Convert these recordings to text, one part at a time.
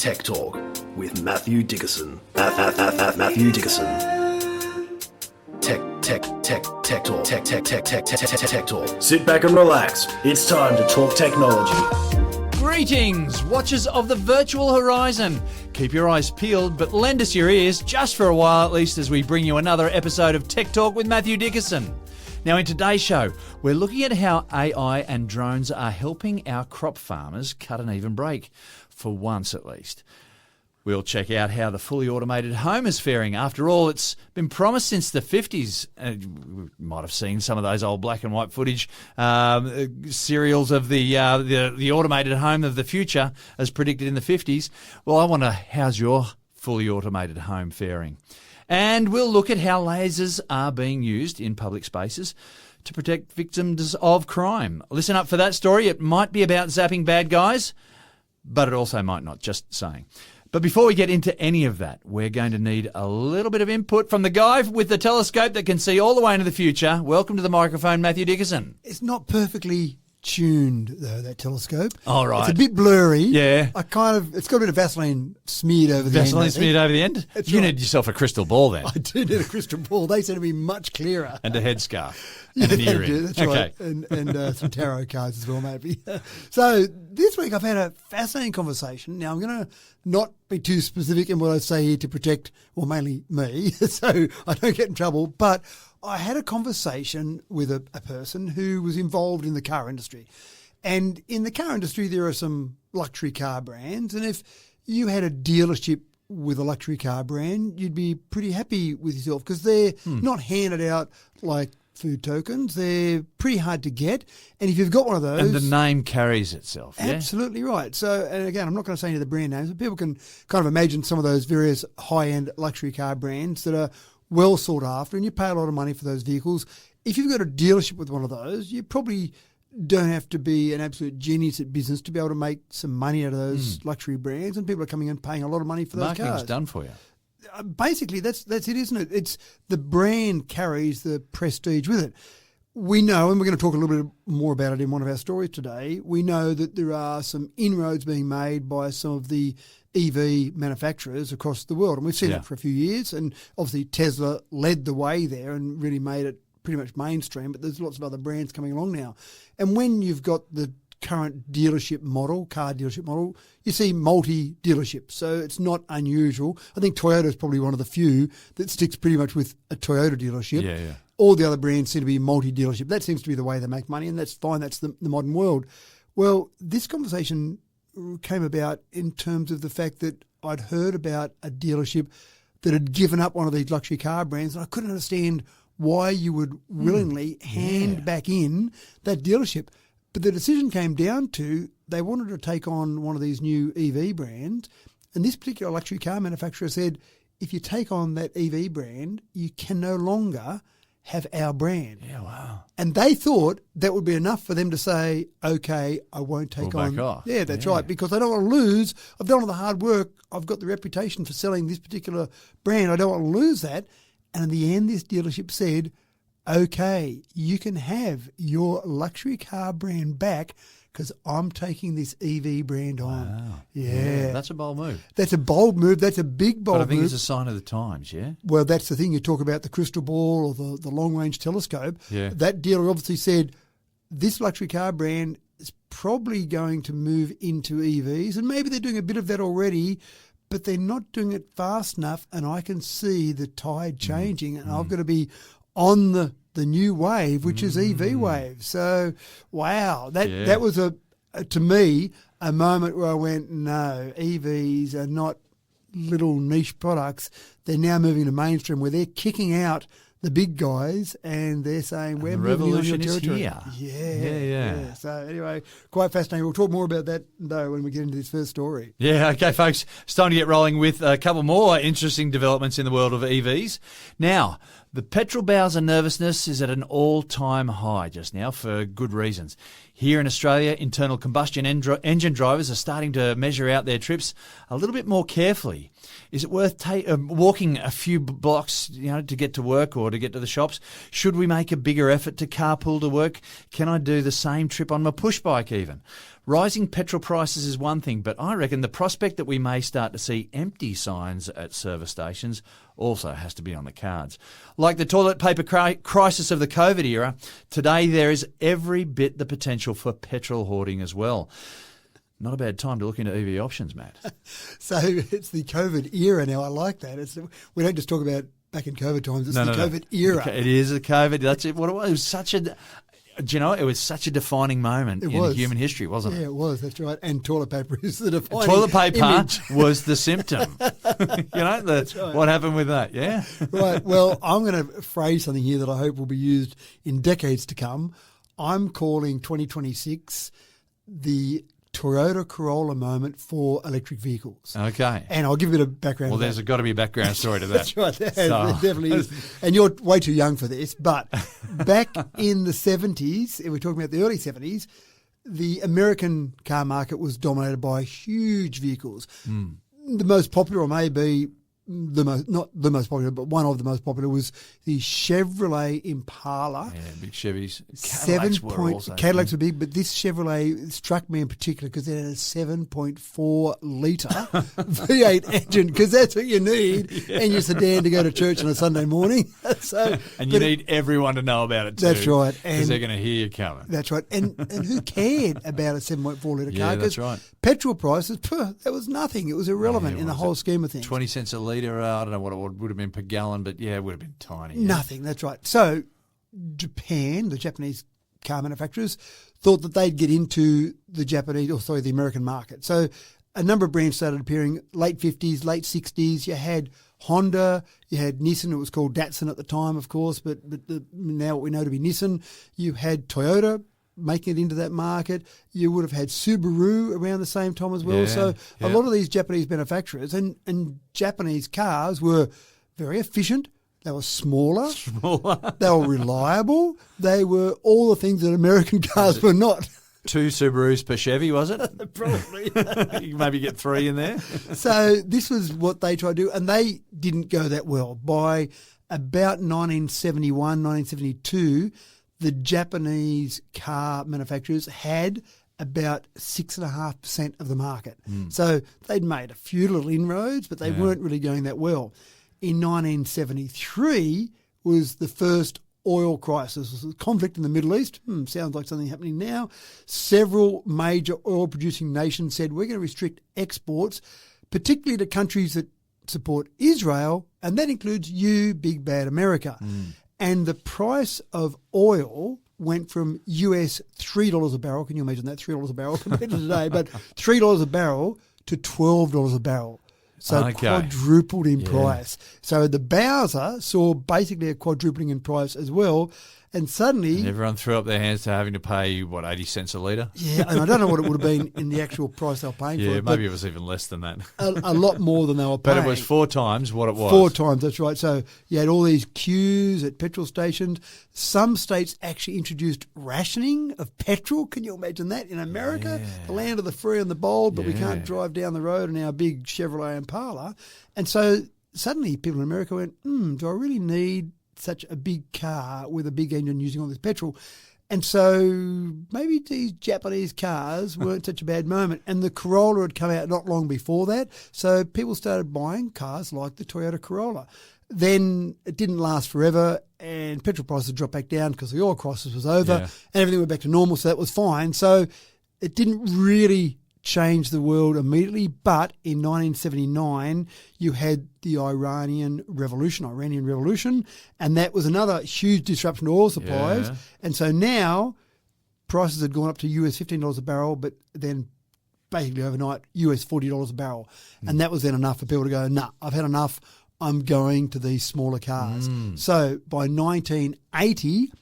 Tech Talk with Matthew Dickerson. Matthew Dickerson. Tech Talk. Tech Talk. Sit back and relax. It's time to talk technology. Greetings, watchers of the virtual horizon. Keep your eyes peeled, but lend us your ears just for a while at least as we bring you another episode of Tech Talk with Matthew Dickerson. Now, in today's show, we're looking at how AI and drones are helping our crop farmers cut an even break, for once at least. We'll check out how the fully automated home is faring. After all, it's been promised since the 50s. You might have seen some of those old black and white footage serials of the automated home of the future as predicted in the 50s. Well, I wonder, how's your fully automated home faring? And we'll look at how lasers are being used in public spaces to protect victims of crime. Listen up for that story. It might be about zapping bad guys, but it also might not, just saying. But before we get into any of that, we're going to need a little bit of input from the guy with the telescope that can see all the way into the future. Welcome to the microphone, Matthew Dickerson. It's not perfectly tuned, though, that telescope. Oh, right. It's a bit blurry. Yeah. It's got a bit of Vaseline smeared over the end. Vaseline smeared over the end? That's you right. need yourself a crystal ball then. I do need a crystal ball. They seem to be much clearer. And a headscarf. Yeah, And an they earring. do, that's okay. right. And some tarot cards as well, maybe. So this week I've had a fascinating conversation. Now I'm going to not be too specific in what I say here to protect, well, mainly me, so I don't get in trouble. But I had a conversation with a person who was involved in the car industry. And in the car industry, there are some luxury car brands. And if you had a dealership with a luxury car brand, you'd be pretty happy with yourself because they're not handed out like food tokens. They're pretty hard to get. And if you've got one of those... And the name carries itself, yeah? Absolutely right. So, and again, I'm not going to say any of the brand names, but people can kind of imagine some of those various high-end luxury car brands that are well sought after, and you pay a lot of money for those vehicles. If you've got a dealership with one of those, you probably don't have to be an absolute genius at business to be able to make some money out of those luxury brands, and people are coming and paying a lot of money for those Marketing's cars. done for you. Basically, that's it, isn't it? It's the brand carries the prestige with it. We know, and we're going to talk a little bit more about it in one of our stories today, we know that there are some inroads being made by some of the EV manufacturers across the world, and we've seen that for a few years, and obviously Tesla led the way there and really made it pretty much mainstream, but there's lots of other brands coming along now. And when you've got the current dealership model, car dealership model, you see multi-dealerships. So it's not unusual. I think Toyota is probably one of the few that sticks pretty much with a Toyota dealership. Yeah, yeah. All the other brands seem to be multi-dealership. That seems to be the way they make money, and that's fine. That's the modern world. Well, this conversation came about in terms of the fact that I'd heard about a dealership that had given up one of these luxury car brands, and I couldn't understand why you would willingly hand back in that dealership. But the decision came down to they wanted to take on one of these new EV brands, and this particular luxury car manufacturer said, if you take on that EV brand, you can no longer have our brand. Yeah, wow. And they thought that would be enough for them to say, okay, I won't take We'll on. back off. Yeah, that's right, because I don't want to lose. I've done all the hard work. I've got the reputation for selling this particular brand. I don't want to lose that. And in the end, this dealership said, okay, you can have your luxury car brand back because I'm taking this EV brand on. Wow. Yeah. That's a bold move. That's a bold move. That's a big bold But I think move. it's a sign of the times, yeah? Well, that's the thing. You talk about the crystal ball or the long-range telescope. Yeah. That dealer obviously said, this luxury car brand is probably going to move into EVs, and maybe they're doing a bit of that already, but they're not doing it fast enough, and I can see the tide changing, and I've got to be on the new wave, which is EV wave. So, wow, that was to me, a moment where I went, no, EVs are not little niche products. They're now moving to mainstream where they're kicking out the big guys and they're saying, we're moving on your territory. Yeah. So anyway, quite fascinating. We'll talk more about that, though, when we get into this first story. Yeah, okay, folks. It's time to get rolling with a couple more interesting developments in the world of EVs. Now, the petrol Bowser nervousness is at an all-time high just now for good reasons. Here in Australia, internal combustion engine drivers are starting to measure out their trips a little bit more carefully. Is it worth walking a few blocks, to get to work or to get to the shops? Should we make a bigger effort to carpool to work? Can I do the same trip on my push bike even? Rising petrol prices is one thing, but I reckon the prospect that we may start to see empty signs at service stations also has to be on the cards. Like the toilet paper crisis of the COVID era, today there is every bit the potential for petrol hoarding as well. Not a bad time to look into EV options, Matt. So it's the COVID era now. I like that. We don't just talk about back in COVID times. It's COVID era. It is a COVID. That's it. What it was. It was such a... Do you know, it was such a defining moment in human history, wasn't it? Yeah, it was. That's right. And toilet paper is the defining toilet paper image. Was the symptom. That's right. What happened with that? Yeah. Right. Well, I'm going to phrase something here that I hope will be used in decades to come. I'm calling 2026 the Toyota Corolla moment for electric vehicles. Okay. And I'll give you a bit of background. Well, there's got to be a background story to that. That's right. There definitely is. And you're way too young for this. But back in the 70s, and we're talking about the early 70s, the American car market was dominated by huge vehicles. The most popular, or maybe not the most popular, but one of the most popular was the Chevrolet Impala. Yeah, big Chevys. Cadillacs were big, but this Chevrolet struck me in particular because it had a 7.4 litre V8 engine, because that's what you need in your sedan to go to church on a Sunday morning. And you need everyone to know about it too. That's right. Because they're going to hear you coming. That's right. And who cared about a 7.4 litre car? Yeah, that's right. Petrol prices, that was nothing. It was irrelevant in the whole scheme of things. 20 cents a litre, I don't know what it would have been per gallon, but yeah, it would have been tiny. Yeah. Nothing, that's right. So Japan, the Japanese car manufacturers, thought that they'd get into the American market. So a number of brands started appearing, late 50s, late 60s. You had Honda, you had Nissan, it was called Datsun at the time, of course, but now what we know to be Nissan. You had Toyota making it into that market. You would have had Subaru around the same time as well. A lot of these Japanese manufacturers and Japanese cars were very efficient. They were smaller. They were reliable. They were all the things that American cars were not. 2 Subarus per Chevy, was it? Probably. You maybe get 3 in there. So this was what they tried to do, and they didn't go that well. By about 1971, 1972, the Japanese car manufacturers had about 6.5% of the market. So they'd made a few little inroads, but they weren't really going that well. In 1973 was the first oil crisis. It was a conflict in the Middle East. Sounds like something happening now. Several major oil-producing nations said, we're going to restrict exports, particularly to countries that support Israel, and that includes you, big bad America. And the price of oil went from US $3 a barrel. Can you imagine that? $3 a barrel compared to today, but $3 a barrel to $12 a barrel. So quadrupled in price. So the Bowser saw basically a quadrupling in price as well. And suddenly... And everyone threw up their hands to having to pay, 80 cents a litre? Yeah, and I don't know what it would have been in the actual price they were paying for it. Yeah, maybe it was even less than that. A lot more than they were paying. But it was 4 times what it was. 4 times, that's right. So you had all these queues at petrol stations. Some states actually introduced rationing of petrol. Can you imagine that? In America, the land of the free and the bold, but we can't drive down the road in our big Chevrolet Impala. And so suddenly people in America went, do I really need such a big car with a big engine using all this petrol? And so maybe these Japanese cars weren't such a bad moment. And the Corolla had come out not long before that. So people started buying cars like the Toyota Corolla. Then it didn't last forever and petrol prices dropped back down because the oil crisis was over and everything went back to normal. So that was fine. So it didn't really change the world immediately, but in 1979 you had the Iranian Revolution, and that was another huge disruption to oil supplies. And so now prices had gone up to US $15 a barrel, but then basically overnight US $40 a barrel. And that was then enough for people to go, I've had enough, I'm going to these smaller cars. So by 1980,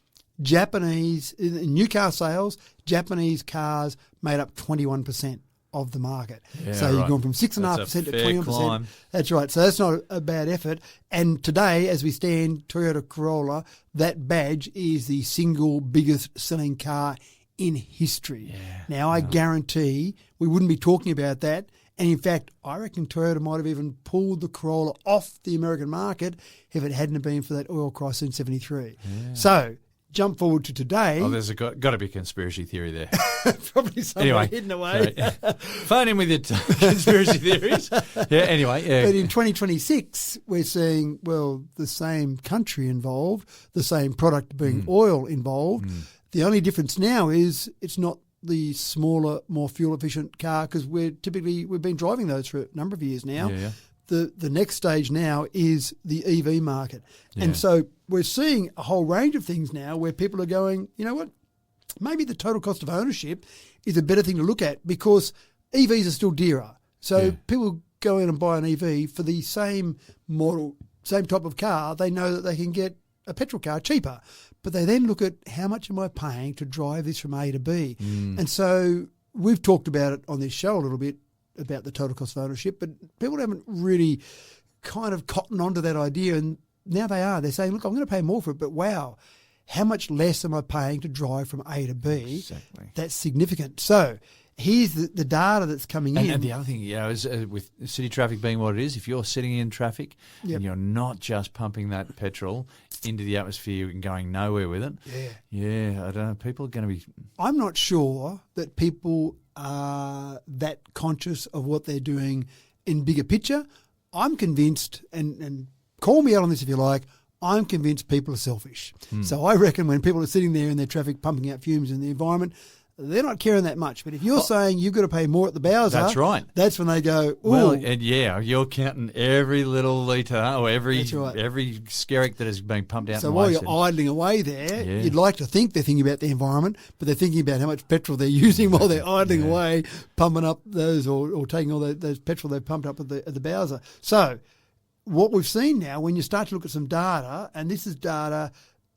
Japanese new car sales, Japanese cars made up 21% of the market. So you've gone from 6.5% to 21%. Climb. That's right. So that's not a bad effort. And today, as we stand, Toyota Corolla, that badge is the single biggest selling car in history. Now, I guarantee we wouldn't be talking about that. And in fact, I reckon Toyota might have even pulled the Corolla off the American market if it hadn't been for that oil crisis in 73. So jump forward to today. Oh, there's got to be a conspiracy theory there. Probably somewhere Anyway, hidden away. phone in with your conspiracy theories. Yeah, anyway. Yeah. But in 2026, we're seeing, well, the same country involved, the same product being oil involved. The only difference now is it's not the smaller, more fuel-efficient car, because we've been driving those for a number of years now. Yeah. The next stage now is the EV market. Yeah. And so we're seeing a whole range of things now where people are going, you know what, maybe the total cost of ownership is a better thing to look at, because EVs are still dearer. So people go in and buy an EV for the same model, same type of car. They know that they can get a petrol car cheaper, but they then look at how much am I paying to drive this from A to B. And so we've talked about it on this show a little bit, about the total cost of ownership, but people haven't really kind of cottoned onto that idea, and now they are. They're saying, look, I'm going to pay more for it, but wow, how much less am I paying to drive from A to B? Exactly. That's significant. So here's the data that's coming in. And the other thing, is with city traffic being what it is, if you're sitting in traffic and you're not just pumping that petrol into the atmosphere and going nowhere with it, I don't know, people are going to be... I'm not sure that people are that conscious of what they're doing in bigger picture. I'm convinced, and call me out on this if you like, I'm convinced people are selfish. So I reckon when people are sitting there in their traffic pumping out fumes in the environment, they're not caring that much. But if you're saying you've got to pay more at the Bowser, that's right. That's when they go, ooh. Well, and you're counting every little litre or every skerrick that is being pumped out. So in while waste. you're idling away there, you'd like to think they're thinking about the environment, but they're thinking about how much petrol they're using while they're idling away, pumping up those or taking all those petrol they've pumped up at the Bowser. So what we've seen now, when you start to look at some data, and this is data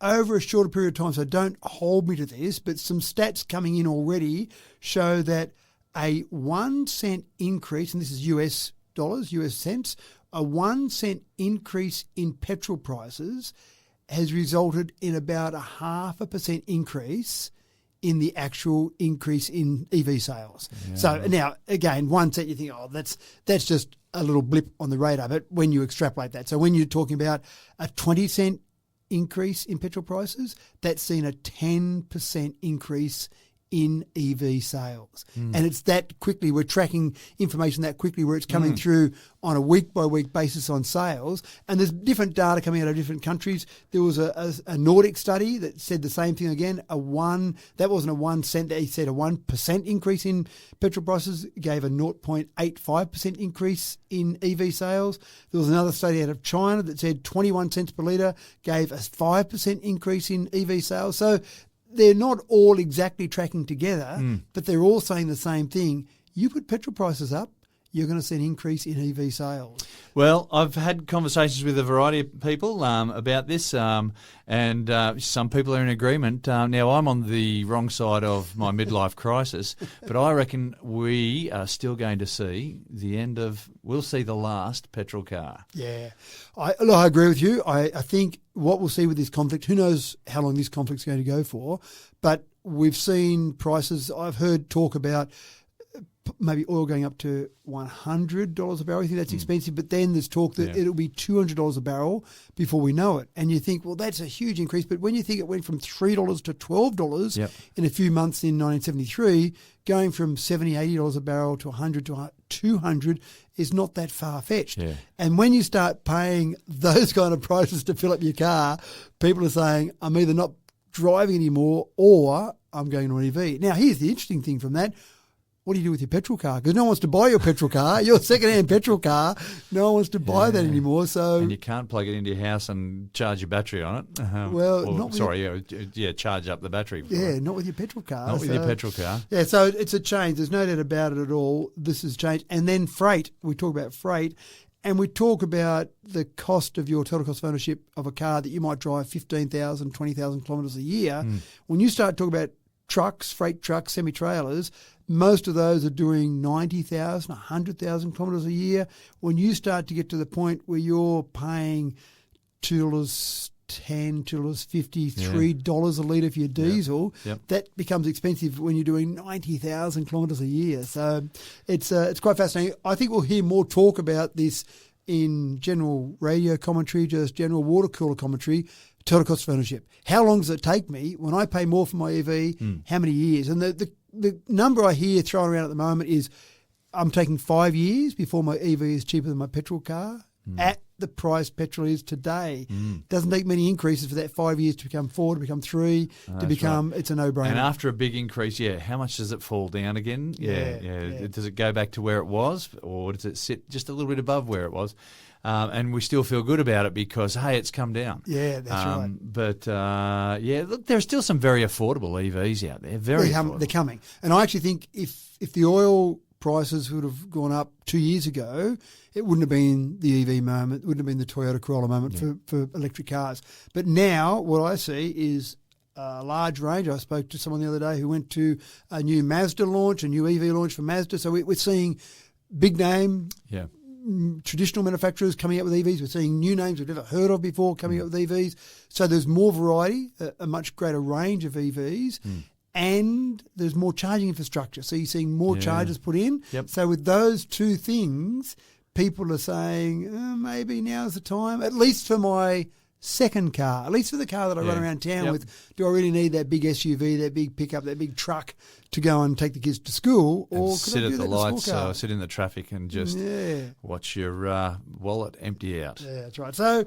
over a shorter period of time, so don't hold me to this, but some stats coming in already show that a 1 cent increase, and this is US dollars, US cents, a 1 cent increase in petrol prices has resulted in about 0.5% increase in the actual increase in EV sales. Yeah. So now, again, 1 cent, you think, oh, that's just a little blip on the radar, but when you extrapolate that, so when you're talking about a 20 cent increase in petrol prices, that's seen a 10% increase in EV sales. And it's that quickly, we're tracking information that quickly where it's coming through on a week-by-week basis on sales. And there's different data coming out of different countries. There was a Nordic study that said the same thing again. That wasn't a 1 cent, they said a 1% increase in petrol prices gave a 0.85% increase in EV sales. There was another study out of China that said 21 cents per litre gave a 5% increase in EV sales. So they're not all exactly tracking together, but they're all saying the same thing. You put petrol prices up, you're going to see an increase in EV sales. Well, I've had conversations with a variety of people about this, and some people are in agreement. Now, I'm on the wrong side of my midlife crisis, but I reckon we are still going to see we'll see the last petrol car. Yeah. I agree with you. I think what we'll see with this conflict, who knows how long this conflict's going to go for, but we've seen prices, I've heard talk about maybe oil going up to $100 a barrel. I think that's expensive, but then there's talk that it'll be $200 a barrel before we know it. And you think, well, that's a huge increase. But when you think it went from $3 to $12 in a few months in 1973, going from $70, $80 a barrel to $100 to $200 is not that far-fetched. Yeah. And when you start paying those kind of prices to fill up your car, people are saying, I'm either not driving anymore or I'm going to an EV. Now, here's the interesting thing from that. What do you do with your petrol car? Because no one wants to buy your petrol car, your second-hand petrol car. No one wants to buy that anymore. So, and you can't plug it into your house and charge your battery on it. Charge up the battery. Not with your petrol car. Not with your petrol car. Yeah, so it's a change. There's no doubt about it at all. This has changed. And then freight. We talk about freight. And we talk about the cost of your total cost of ownership of a car that you might drive 15,000, 20,000 kilometres a year. When you start talking about trucks, freight trucks, semi-trailers, most of those are doing 90,000, 100,000 kilometres a year. When you start to get to the point where you're paying $2.10, $2.50, $3 a litre for your diesel, that becomes expensive when you're doing 90,000 kilometres a year. So it's quite fascinating. I think we'll hear more talk about this in general radio commentary, just general water cooler commentary. total cost of ownership. How long does it take me when I pay more for my EV? How many years? And the number I hear thrown around at the moment is I'm taking 5 years before my EV is cheaper than my petrol car at the price petrol is today. Doesn't take many increases for that 5 years to become 4, to become 3, to become, right. It's a no-brainer. And after a big increase, how much does it fall down again? Yeah. Does it go back to where it was, or does it sit just a little bit above where it was? And we still feel good about it because, hey, it's come down. Yeah, that's right. But, look, there are still some very affordable EVs out there. They're coming. And I actually think if the oil prices would have gone up 2 years ago, it wouldn't have been the EV moment, it wouldn't have been the Toyota Corolla moment for electric cars. But now what I see is a large range. I spoke to someone the other day who went to a new Mazda launch, a new EV launch for Mazda. So we're seeing big name, traditional manufacturers coming out with EVs. We're seeing new names we've never heard of before coming out with EVs. So there's more variety, a much greater range of EVs. And there's more charging infrastructure. So you're seeing more chargers put in. Yep. So with those two things, people are saying, maybe now's the time, at least for my second car, at least for the car that I run around town with. Do I really need that big SUV, that big pickup, that big truck to go and take the kids to school? Or could sit I do at the that lights, in a small car? sit in the traffic and just watch your wallet empty out. Yeah, that's right. So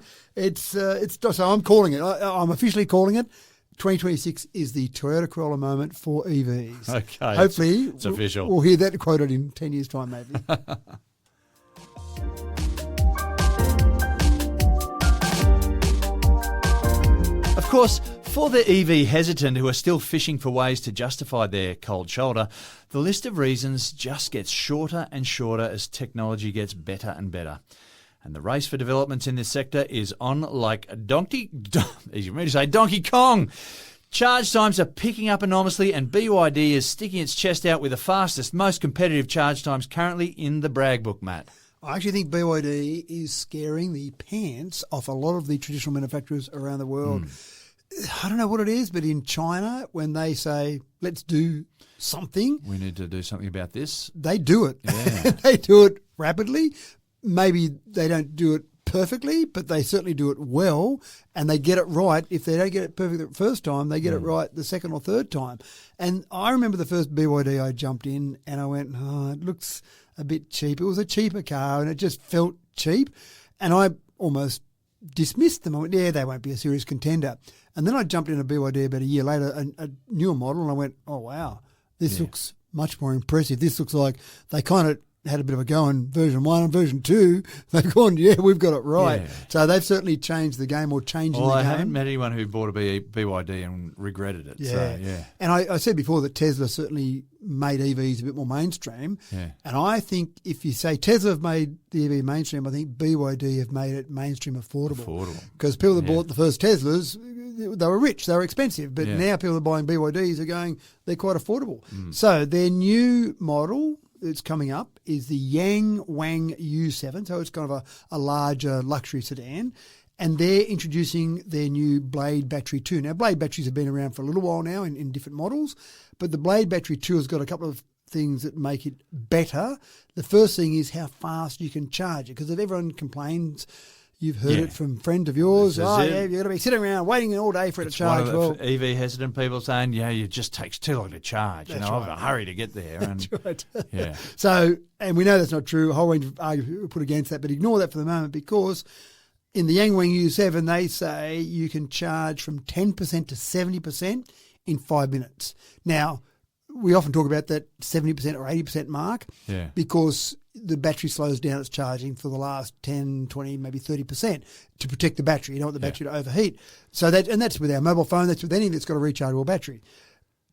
so I'm calling it. I'm officially calling it. 2026 is the Toyota Corolla moment for EVs. Okay. Hopefully, it's official. We'll hear that quoted in 10 years' time, maybe. Of course, for the EV hesitant who are still fishing for ways to justify their cold shoulder, the list of reasons just gets shorter and shorter as technology gets better and better. And the race for developments in this sector is on like Donkey Kong. Charge times are picking up enormously, and BYD is sticking its chest out with the fastest, most competitive charge times currently in the brag book, Matt. I actually think BYD is scaring the pants off a lot of the traditional manufacturers around the world. I don't know what it is, but in China, when they say, let's do something. We need to do something about this. They do it. Yeah. They do it rapidly. Maybe they don't do it perfectly, but they certainly do it well, and they get it right. If they don't get it perfect the first time, they get it right the second or third time. And I remember the first BYD I jumped in, and I went, it looks a bit cheap. It was a cheaper car, and it just felt cheap. And I almost dismissed them. I went, they won't be a serious contender. And then I jumped in a BYD about a year later, a newer model, and I went, oh, wow, this looks much more impressive. This looks like they kind of had a bit of a go in version 1 and version 2. They've gone, we've got it right. Yeah. So they've certainly changed the game or changing the game. I haven't met anyone who bought a BYD and regretted it. Yeah. So, And I said before that Tesla certainly made EVs a bit more mainstream. Yeah. And I think if you say Tesla have made the EV mainstream, I think BYD have made it mainstream affordable. Because people that bought the first Teslas, they were rich, they were expensive. But now people that are buying BYDs are going, they're quite affordable. So their new model that's coming up is the Yang Wang U7. So it's kind of a larger luxury sedan. And they're introducing their new Blade Battery 2. Now, Blade batteries have been around for a little while now in different models, but the Blade Battery 2 has got a couple of things that make it better. The first thing is how fast you can charge it, because if everyone complains, you've heard it from friends of yours, you've got to be sitting around waiting all day for it to charge. One of the EV hesitant people saying, it just takes too long to charge. I've got to hurry to get there. That's right. Yeah. So, and we know that's not true. A whole range of arguments put against that, but ignore that for the moment, because in the Yang Wang U7, they say you can charge from 10% to 70% in 5 minutes. Now, we often talk about that 70% or 80% mark because the battery slows down its charging for the last 10, 20, maybe 30% to protect the battery. You don't want the battery to overheat. So that's with our mobile phone, that's with anything that's got a rechargeable battery.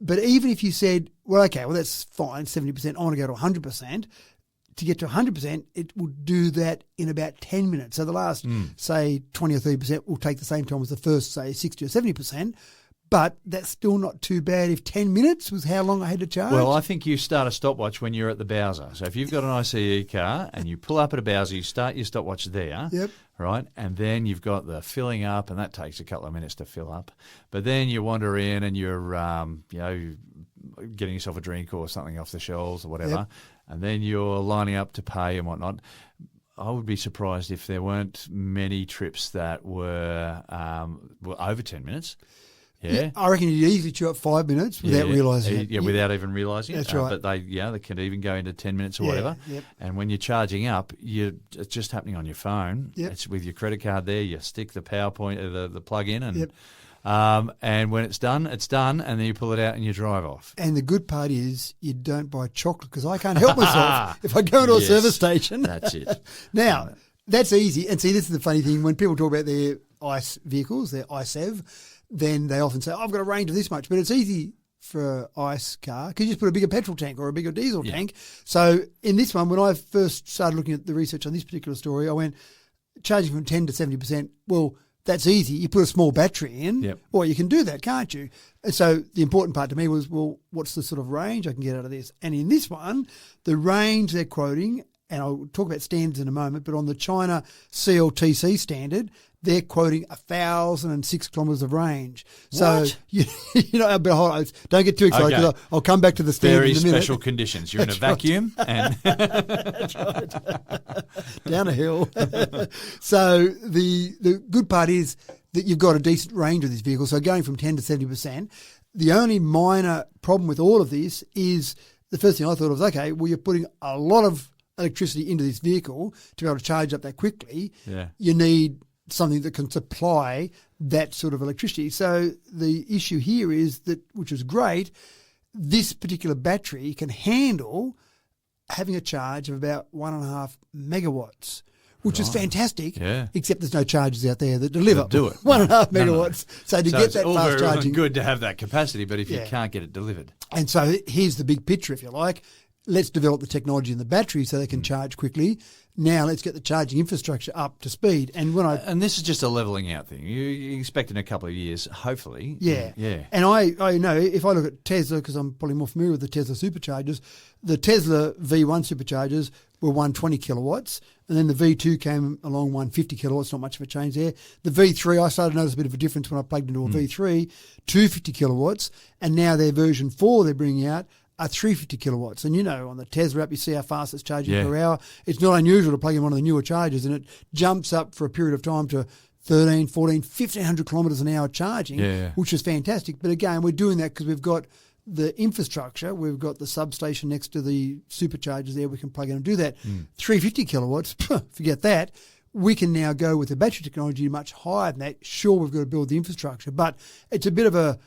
But even if you said, that's fine, 70%, I want to go to 100%. To get to 100%, it will do that in about 10 minutes. So the last, say, 20 or 30% will take the same time as the first, say, 60 or 70%. But that's still not too bad if 10 minutes was how long I had to charge. Well, I think you start a stopwatch when you're at the Bowser. So if you've got an ICE car and you pull up at a Bowser, you start your stopwatch there, right? And then you've got the filling up, and that takes a couple of minutes to fill up. But then you wander in and you're, getting yourself a drink or something off the shelves or whatever, and then you're lining up to pay and whatnot. I would be surprised if there weren't many trips that were over 10 minutes. Yeah. I reckon you'd easily chew up 5 minutes without realising it. Yeah, without even realising it. That's right. But they can even go into 10 minutes or whatever. Yep. And when you're charging up, it's just happening on your phone. Yep. It's with your credit card there. You stick the the plug in, and Yep. and when it's done, and then you pull it out and you drive off. And the good part is you don't buy chocolate because I can't help myself if I go to a service station. That's it. Now, that's easy. And see, this is the funny thing. When people talk about their ICE vehicles, their ICEV, then they often say, I've got a range of this much. But it's easy for an ICE car because you just put a bigger petrol tank or a bigger diesel tank. So in this one, when I first started looking at the research on this particular story, I went, charging from 10 to 70%, well, that's easy. You put a small battery in, or you can do that, can't you? And so the important part to me was, well, what's the sort of range I can get out of this? And in this one, the range they're quoting, and I'll talk about standards in a moment, but on the China CLTC standard, they're quoting 1,006 kilometres of range. So, What? but hold on, don't get too excited because Okay. I'll come back to the standard Very in a minute. special conditions. You're in a vacuum and That's right. Down a hill. So the good part is that you've got a decent range of this vehicle. So going from 10 to 70%, the only minor problem with all of this is the first thing I thought was, okay, well, you're putting a lot of electricity into this vehicle to be able to charge up that quickly. Yeah. You need something that can supply that sort of electricity. So the issue here is that, which is great, this particular battery can handle having a charge of about 1.5 megawatts, which is fantastic, except there's no chargers out there that deliver. Do it. 1.5 megawatts. So to get it's that all fast very well and charging. good to have that capacity, but if you can't get it delivered. And so here's the big picture, if you like. Let's develop the technology in the battery so they can charge quickly. Now let's get the charging infrastructure up to speed. And this is just a levelling out thing. You expect in a couple of years, hopefully. Yeah. Yeah. And I know if I look at Tesla, because I'm probably more familiar with the Tesla superchargers, the Tesla V1 superchargers were 120 kilowatts, and then the V2 came along 150 kilowatts, not much of a change there. The V3, I started to notice a bit of a difference when I plugged into a V3, 250 kilowatts, and now their version 4 they're bringing out are 350 kilowatts. And on the Tesla app, you see how fast it's charging per hour. It's not unusual to plug in one of the newer chargers, and it jumps up for a period of time to 13, 14, 1,500 kilometres an hour charging, which is fantastic. But again, we're doing that because we've got the infrastructure. We've got the substation next to the superchargers there. We can plug in and do that. 350 kilowatts, forget that. We can now go with the battery technology much higher than that. Sure, we've got to build the infrastructure, but it's a bit of a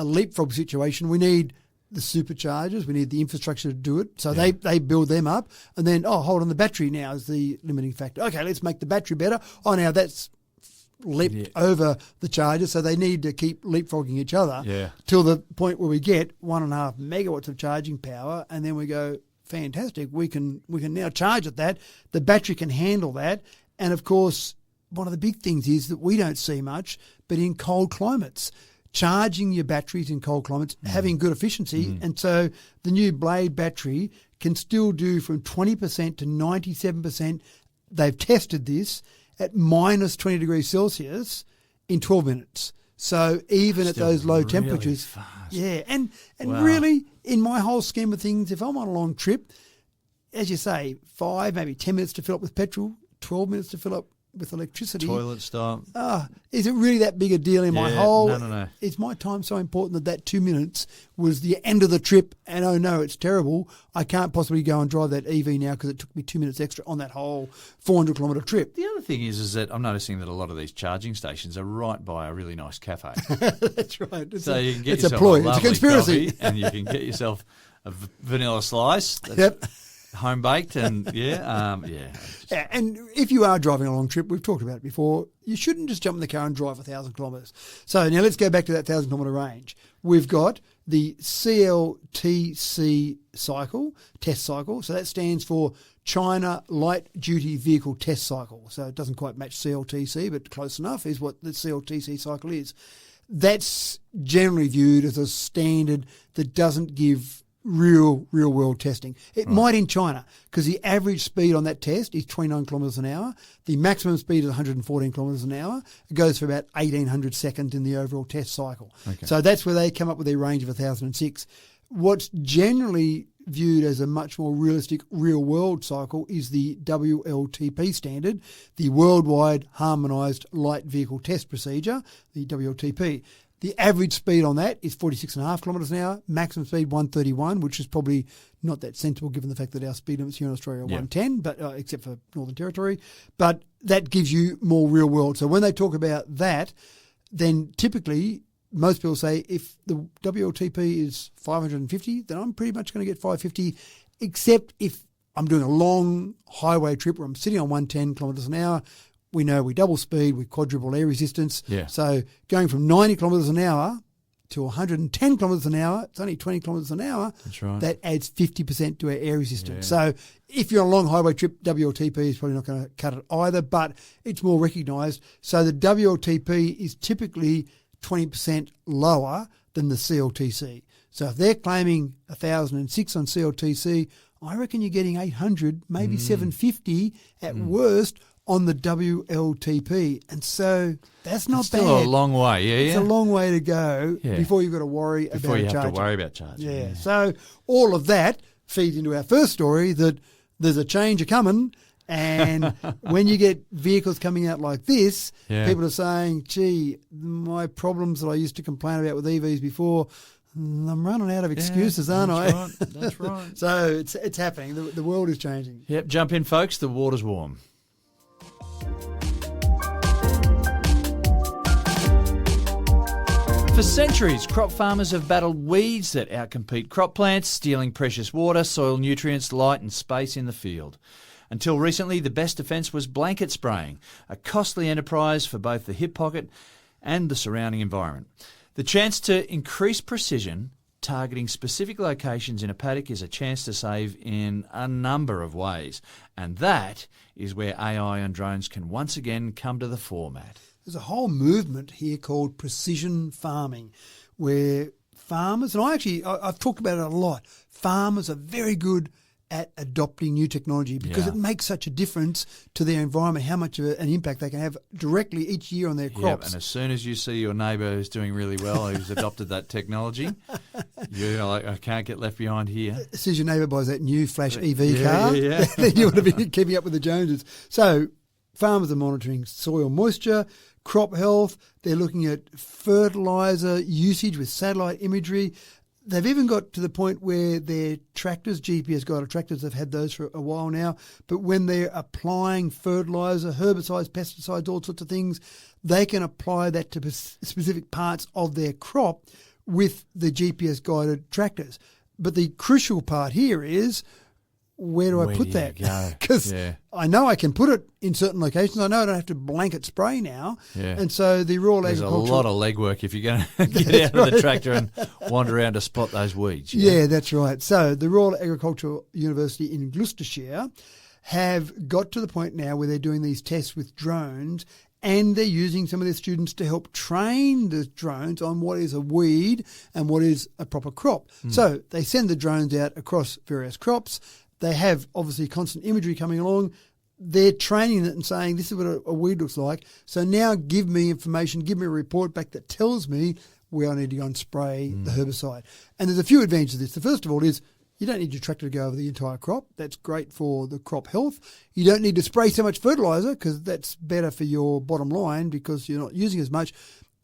leapfrog situation. We need the superchargers, we need the infrastructure to do it. So they build them up, and then, hold on, the battery now is the limiting factor. Okay, let's make the battery better. Now that's leapt over the charger, so they need to keep leapfrogging each other till the point where we get 1.5 megawatts of charging power, and then we go, fantastic, we can now charge at that. The battery can handle that. And of course, one of the big things is that we don't see much, but in cold climates, charging your batteries in cold climates, having good efficiency. And so the new Blade battery can still do from 20% to 97%. They've tested this at minus 20 degrees Celsius in 12 minutes. So even at those low temperatures. Fast. Yeah. And really, in my whole scheme of things, if I'm on a long trip, as you say, 5, maybe 10 minutes to fill up with petrol, 12 minutes to fill up with electricity. Toilet stop. Is it really that big a deal in my whole? No. Is my time so important that 2 minutes was the end of the trip? And oh no, it's terrible. I can't possibly go and drive that EV now because it took me 2 minutes extra on that whole 400-kilometre trip. The other thing is that I'm noticing that a lot of these charging stations are right by a really nice cafe. That's right. You can get it's yourself a ploy. lovely It's a conspiracy. coffee, and you can get yourself a vanilla slice. That's Yep. home baked, and Yeah, and if you are driving a long trip, we've talked about it before, you shouldn't just jump in the car and drive 1,000 kilometres. So now let's go back to that 1,000-kilometre range. We've got the CLTC test cycle. So that stands for China Light Duty Vehicle Test Cycle. So it doesn't quite match CLTC, but close enough is what the CLTC cycle is. That's generally viewed as a standard that doesn't give real world testing. It might in China, because the average speed on that test is 29 kilometres an hour. The maximum speed is 114 kilometres an hour. It goes for about 1,800 seconds in the overall test cycle. Okay. So that's where they come up with their range of 1,006. What's generally viewed as a much more realistic real-world cycle is the WLTP standard, the Worldwide Harmonised Light Vehicle Test Procedure, the WLTP. The average speed on that is 46.5 kilometres an hour, maximum speed 131, which is probably not that sensible given the fact that our speed limits here in Australia are 110, but except for Northern Territory. But that gives you more real world. So when they talk about that, then typically most people say if the WLTP is 550, then I'm pretty much going to get 550, except if I'm doing a long highway trip where I'm sitting on 110 kilometres an hour. We know we double speed, we quadruple air resistance. Yeah. So going from 90 kilometres an hour to 110 kilometres an hour, it's only 20 kilometres an hour. That's right. That adds 50% to our air resistance. So if you're on a long highway trip, WLTP is probably not going to cut it either, but it's more recognised. So the WLTP is typically 20% lower than the CLTC. So if they're claiming 1,006 on CLTC, I reckon you're getting 800, maybe 750 at worst on the WLTP. And so that's not bad. Still a long way, It's a long way to go before you've got to worry about charging. Before you have to worry about charging. Yeah. So all of that feeds into our first story that there's a change coming. And when you get vehicles coming out like this, people are saying, gee, my problems that I used to complain about with EVs before, I'm running out of excuses, aren't I? Right, that's right. So it's happening. The world is changing. Yep, jump in, folks. The water's warm. For centuries, crop farmers have battled weeds that outcompete crop plants, stealing precious water, soil nutrients, light and space in the field. Until recently, the best defence was blanket spraying, a costly enterprise for both the hip pocket and the surrounding environment. The chance to increase precision, targeting specific locations in a paddock, is a chance to save in a number of ways. And that is where AI and drones can once again come to the fore, Matt. There's a whole movement here called precision farming, where farmers, and I've talked about it a lot, farmers are very good at adopting new technology because it makes such a difference to their environment, how much of an impact they can have directly each year on their crops. And as soon as you see your neighbour who's doing really well, who's adopted that technology, you're like, I can't get left behind here. As soon as your neighbour buys that new flash EV car, then you want to be keeping up with the Joneses. So farmers are monitoring soil moisture, crop health. They're looking at fertiliser usage with satellite imagery. They've even got to the point where their tractors, GPS-guided tractors, they've had those for a while now, but when they're applying fertiliser, herbicides, pesticides, all sorts of things, they can apply that to specific parts of their crop with the GPS-guided tractors. But the crucial part here is, where do I put that? Because I know I can put it in certain locations. I know I don't have to blanket spray now. Yeah. And so the Royal Agricultural... There's a lot of legwork if you're going to get out of the tractor and wander around to spot those weeds. Yeah, that's right. So the Royal Agricultural University in Gloucestershire have got to the point now where they're doing these tests with drones, and they're using some of their students to help train the drones on what is a weed and what is a proper crop. So they send the drones out across various crops. They have, obviously, constant imagery coming along. They're training it and saying, this is what a weed looks like. So now give me information, give me a report back that tells me where I need to go and spray the herbicide. And there's a few advantages to this. The first of all is you don't need your tractor to go over the entire crop. That's great for the crop health. You don't need to spray so much fertiliser because that's better for your bottom line because you're not using as much.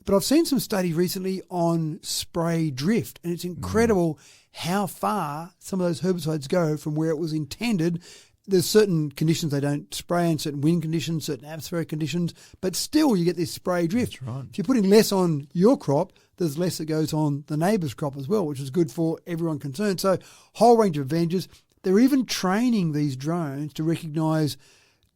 But I've seen some studies recently on spray drift, and it's incredible how far some of those herbicides go from where it was intended. There's certain conditions they don't spray in, certain wind conditions, certain atmospheric conditions, but still you get this spray drift. That's right. If you're putting less on your crop, there's less that goes on the neighbour's crop as well, which is good for everyone concerned. So whole range of advantages. They're even training these drones to recognise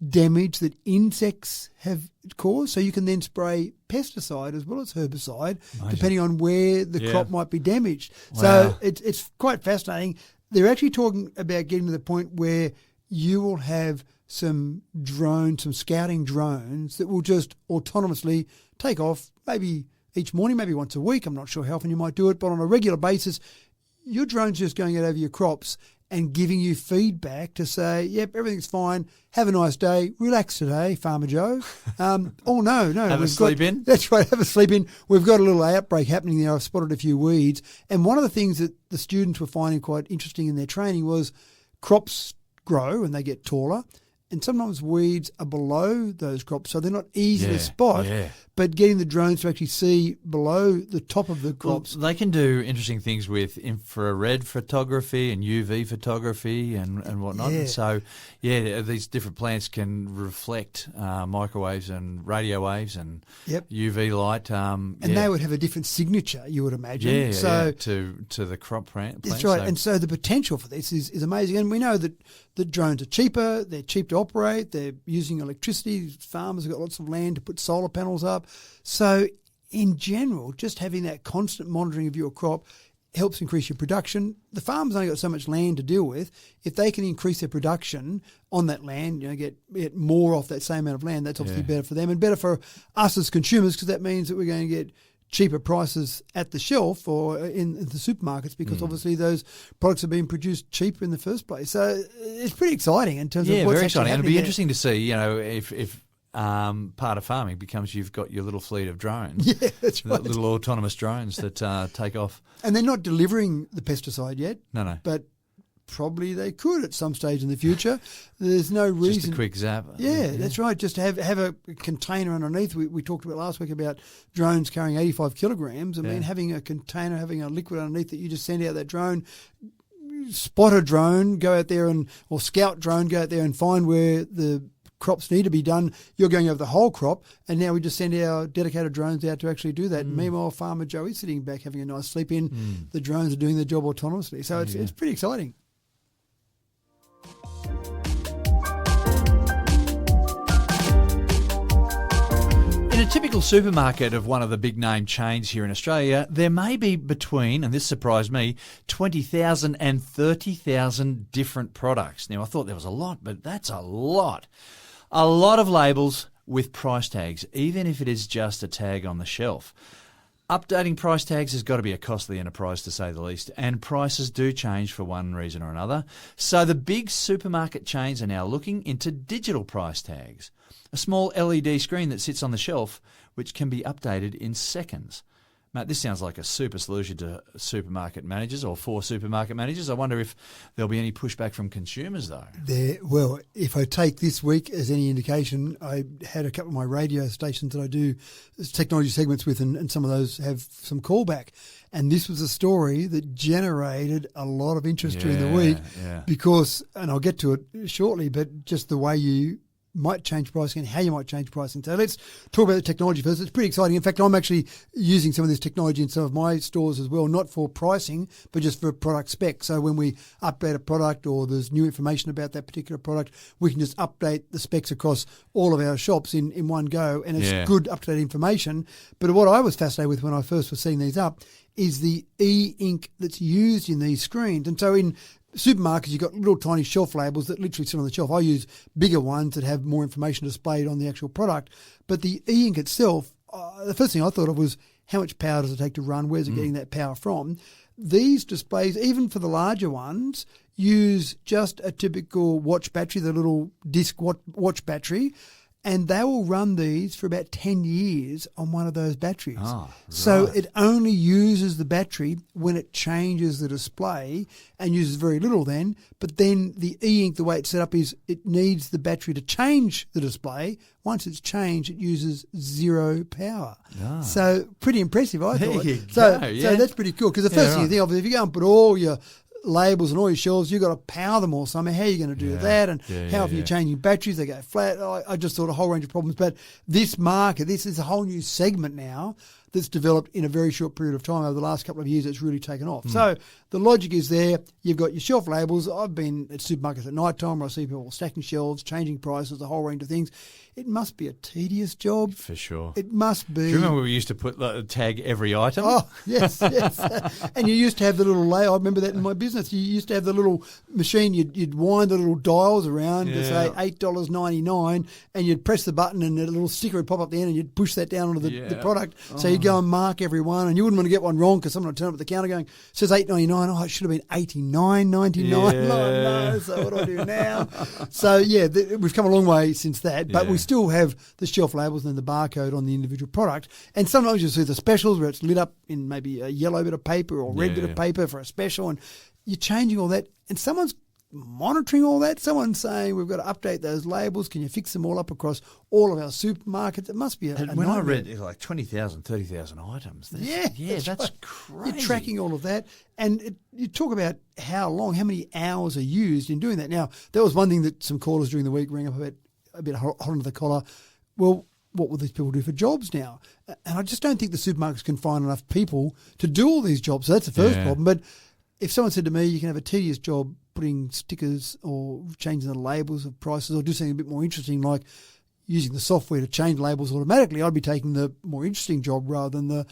damage that insects have caused, so you can then spray pesticide as well as herbicide, depending on where the crop might be damaged. Wow. So it's quite fascinating. They're actually talking about getting to the point where you will have some drones, some scouting drones that will just autonomously take off, maybe each morning, maybe once a week. I'm not sure how often you might do it, but on a regular basis, your drone's just going out over your crops, and giving you feedback to say, yep, everything's fine. Have a nice day. Relax today, Farmer Joe. Oh, no. Have a sleep in? That's right, have a sleep in. We've got a little outbreak happening there. I've spotted a few weeds. And one of the things that the students were finding quite interesting in their training was crops grow and they get taller. And sometimes weeds are below those crops, so they're not easy to spot. Yeah. But getting the drones to actually see below the top of the crops. Well, they can do interesting things with infrared photography and UV photography and whatnot. Yeah. And so, these different plants can reflect microwaves and radio waves and UV light. And they would have a different signature, you would imagine. To the crop plant. That's right. And so the potential for this is amazing. And we know that the drones are cheaper. They're cheap to operate. They're using electricity. Farmers have got lots of land to put solar panels up. So in general, just having that constant monitoring of your crop helps increase your production. The farmers only got so much land to deal with. If they can increase their production on that land, get more off that same amount of land, that's obviously better for them and better for us as consumers, because that means that we're going to get cheaper prices at the shelf or in the supermarkets, because obviously those products are being produced cheaper in the first place. So it's pretty exciting in terms of what's very exciting. And it'll be there. interesting to see, if part of farming becomes you've got your little fleet of drones. Yeah, that's right. Little autonomous drones that take off. And they're not delivering the pesticide yet. No. But probably they could at some stage in the future. There's no reason. Just a quick zap. Yeah, that's right. Just to have a container underneath. We talked about last week about drones carrying 85 kilograms. I mean, having a container, having a liquid underneath that you just send out that drone, spot a drone, go out there or scout drone, go out there and find where the crops need to be done. You're going over the whole crop, and now we just send our dedicated drones out to actually do that. Meanwhile, Farmer Joe is sitting back having a nice sleep in. The drones are doing their job autonomously. So it's pretty exciting. In a typical supermarket of one of the big name chains here in Australia, there may be between, and this surprised me, 20,000 and 30,000 different products. Now, I thought there was a lot, but that's a lot. A lot of labels with price tags, even if it is just a tag on the shelf. Updating price tags has got to be a costly enterprise, to say the least, and prices do change for one reason or another. So the big supermarket chains are now looking into digital price tags, a small LED screen that sits on the shelf which can be updated in seconds. Matt, this sounds like a super solution to supermarket managers or for supermarket managers. I wonder if there'll be any pushback from consumers, though. Well, if I take this week as any indication, I had a couple of my radio stations that I do technology segments with, and some of those have some callback. And this was a story that generated a lot of interest during the week because, and I'll get to it shortly, but just the way you might change pricing and how you might change pricing. So let's talk about the technology first. It's pretty exciting. In fact, I'm actually using some of this technology in some of my stores as well, not for pricing, but just for product spec. So when we update a product or there's new information about that particular product, we can just update the specs across all of our shops in one go, and it's good up-to-date information. But what I was fascinated with when I first was setting these up is the e-ink that's used in these screens. And so in supermarkets, you've got little tiny shelf labels that literally sit on the shelf. I use bigger ones that have more information displayed on the actual product. But the e-ink itself, the first thing I thought of was how much power does it take to run? Where's it getting that power from? These displays, even for the larger ones, use just a typical watch battery, the little disc watch battery, and they will run these for about 10 years on one of those batteries. Oh, right. So it only uses the battery when it changes the display and uses very little then. But then the e-ink, the way it's set up is it needs the battery to change the display. Once it's changed, it uses zero power. Ah. So pretty impressive, I thought. There you So go, that's pretty cool, because the first thing you think of is if you go and put all your labels and all your shelves, you've got to power them all somehow. How are you going to do that? And how are you changing batteries? They go flat. I just thought a whole range of problems. But this market, this is a whole new segment now that's developed in a very short period of time. Over the last couple of years, it's really taken off. So the logic is there. You've got your shelf labels. I've been at supermarkets at night time where I see people stacking shelves, changing prices, a whole range of things. It must be a tedious job. For sure. It must be. Do you remember we used to put tag every item? Oh, yes. And you used to have the little layer. I remember that in my business. You used to have the little machine. You'd wind the little dials around to say $8.99, and you'd press the button and a little sticker would pop up the end, and you'd push that down onto the product. So you'd go and mark everyone, and you wouldn't want to get one wrong because someone would turn up at the counter going, says $8.99. Oh, it should have been $89.99. Yeah. Oh, no, so what do I do now? So, yeah, we've come a long way since that, but we still have the shelf labels and then the barcode on the individual product. And sometimes you'll see the specials where it's lit up in maybe a yellow bit of paper or red bit of paper for a special, and you're changing all that, and someone's monitoring all that. Someone's saying we've got to update those labels. Can you fix them all up across all of our supermarkets? It must be a when nightmare. I read like 20,000, 30,000 items. That's right. crazy. You're tracking all of that, and you talk about how many hours are used in doing that. Now, that was one thing that some callers during the week rang up about a bit hot under the collar. Well, what will these people do for jobs now? And I just don't think the supermarkets can find enough people to do all these jobs. So that's the first problem. But if someone said to me, you can have a tedious job putting stickers or changing the labels of prices or do something a bit more interesting like using the software to change labels automatically, I'd be taking the more interesting job rather than the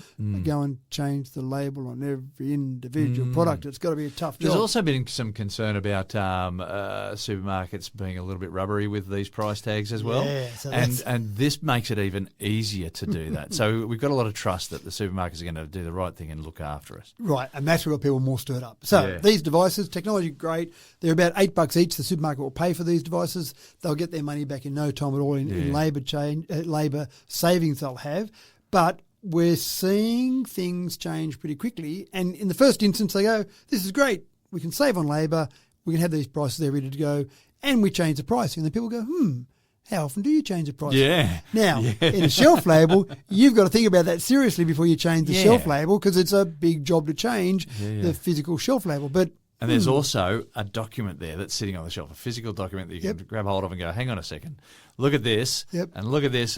go and change the label on every individual product. It's got to be a tough job. There's also been some concern about supermarkets being a little bit rubbery with these price tags as well. Yeah, so and this makes it even easier to do that. So we've got a lot of trust that the supermarkets are going to do the right thing and look after us. Right, and that's where people are more stirred up. So these devices, technology, great. They're about $8 each. The supermarket will pay for these devices. They'll get their money back in no time at all in labour savings they'll have. But we're seeing things change pretty quickly. And in the first instance, they go, this is great. We can save on labour. We can have these prices there ready to go. And we change the pricing. And then people go, how often do you change the pricing? Yeah. Now, in a shelf label, you've got to think about that seriously before you change the shelf label because it's a big job to change the physical shelf label. But and there's also a document there that's sitting on the shelf, a physical document that you can grab hold of and go, hang on a second, look at this and look at this.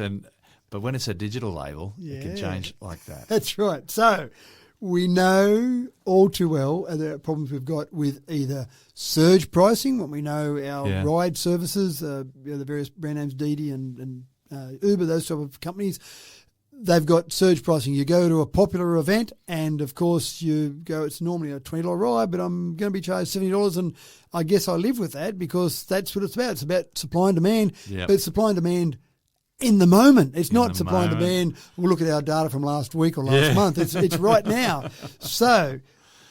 But when it's a digital label, it can change like that. That's right. So we know all too well the problems we've got with either surge pricing, when we know our ride services, the various brand names, Didi and Uber, those type of companies, they've got surge pricing. You go to a popular event and, of course, you go, it's normally a $20 ride, but I'm going to be charged $70 and I guess I live with that because that's what it's about. It's about supply and demand, but it's supply and demand in the moment. It's not supply and demand. We'll look at our data from last week or last month. It's right now. So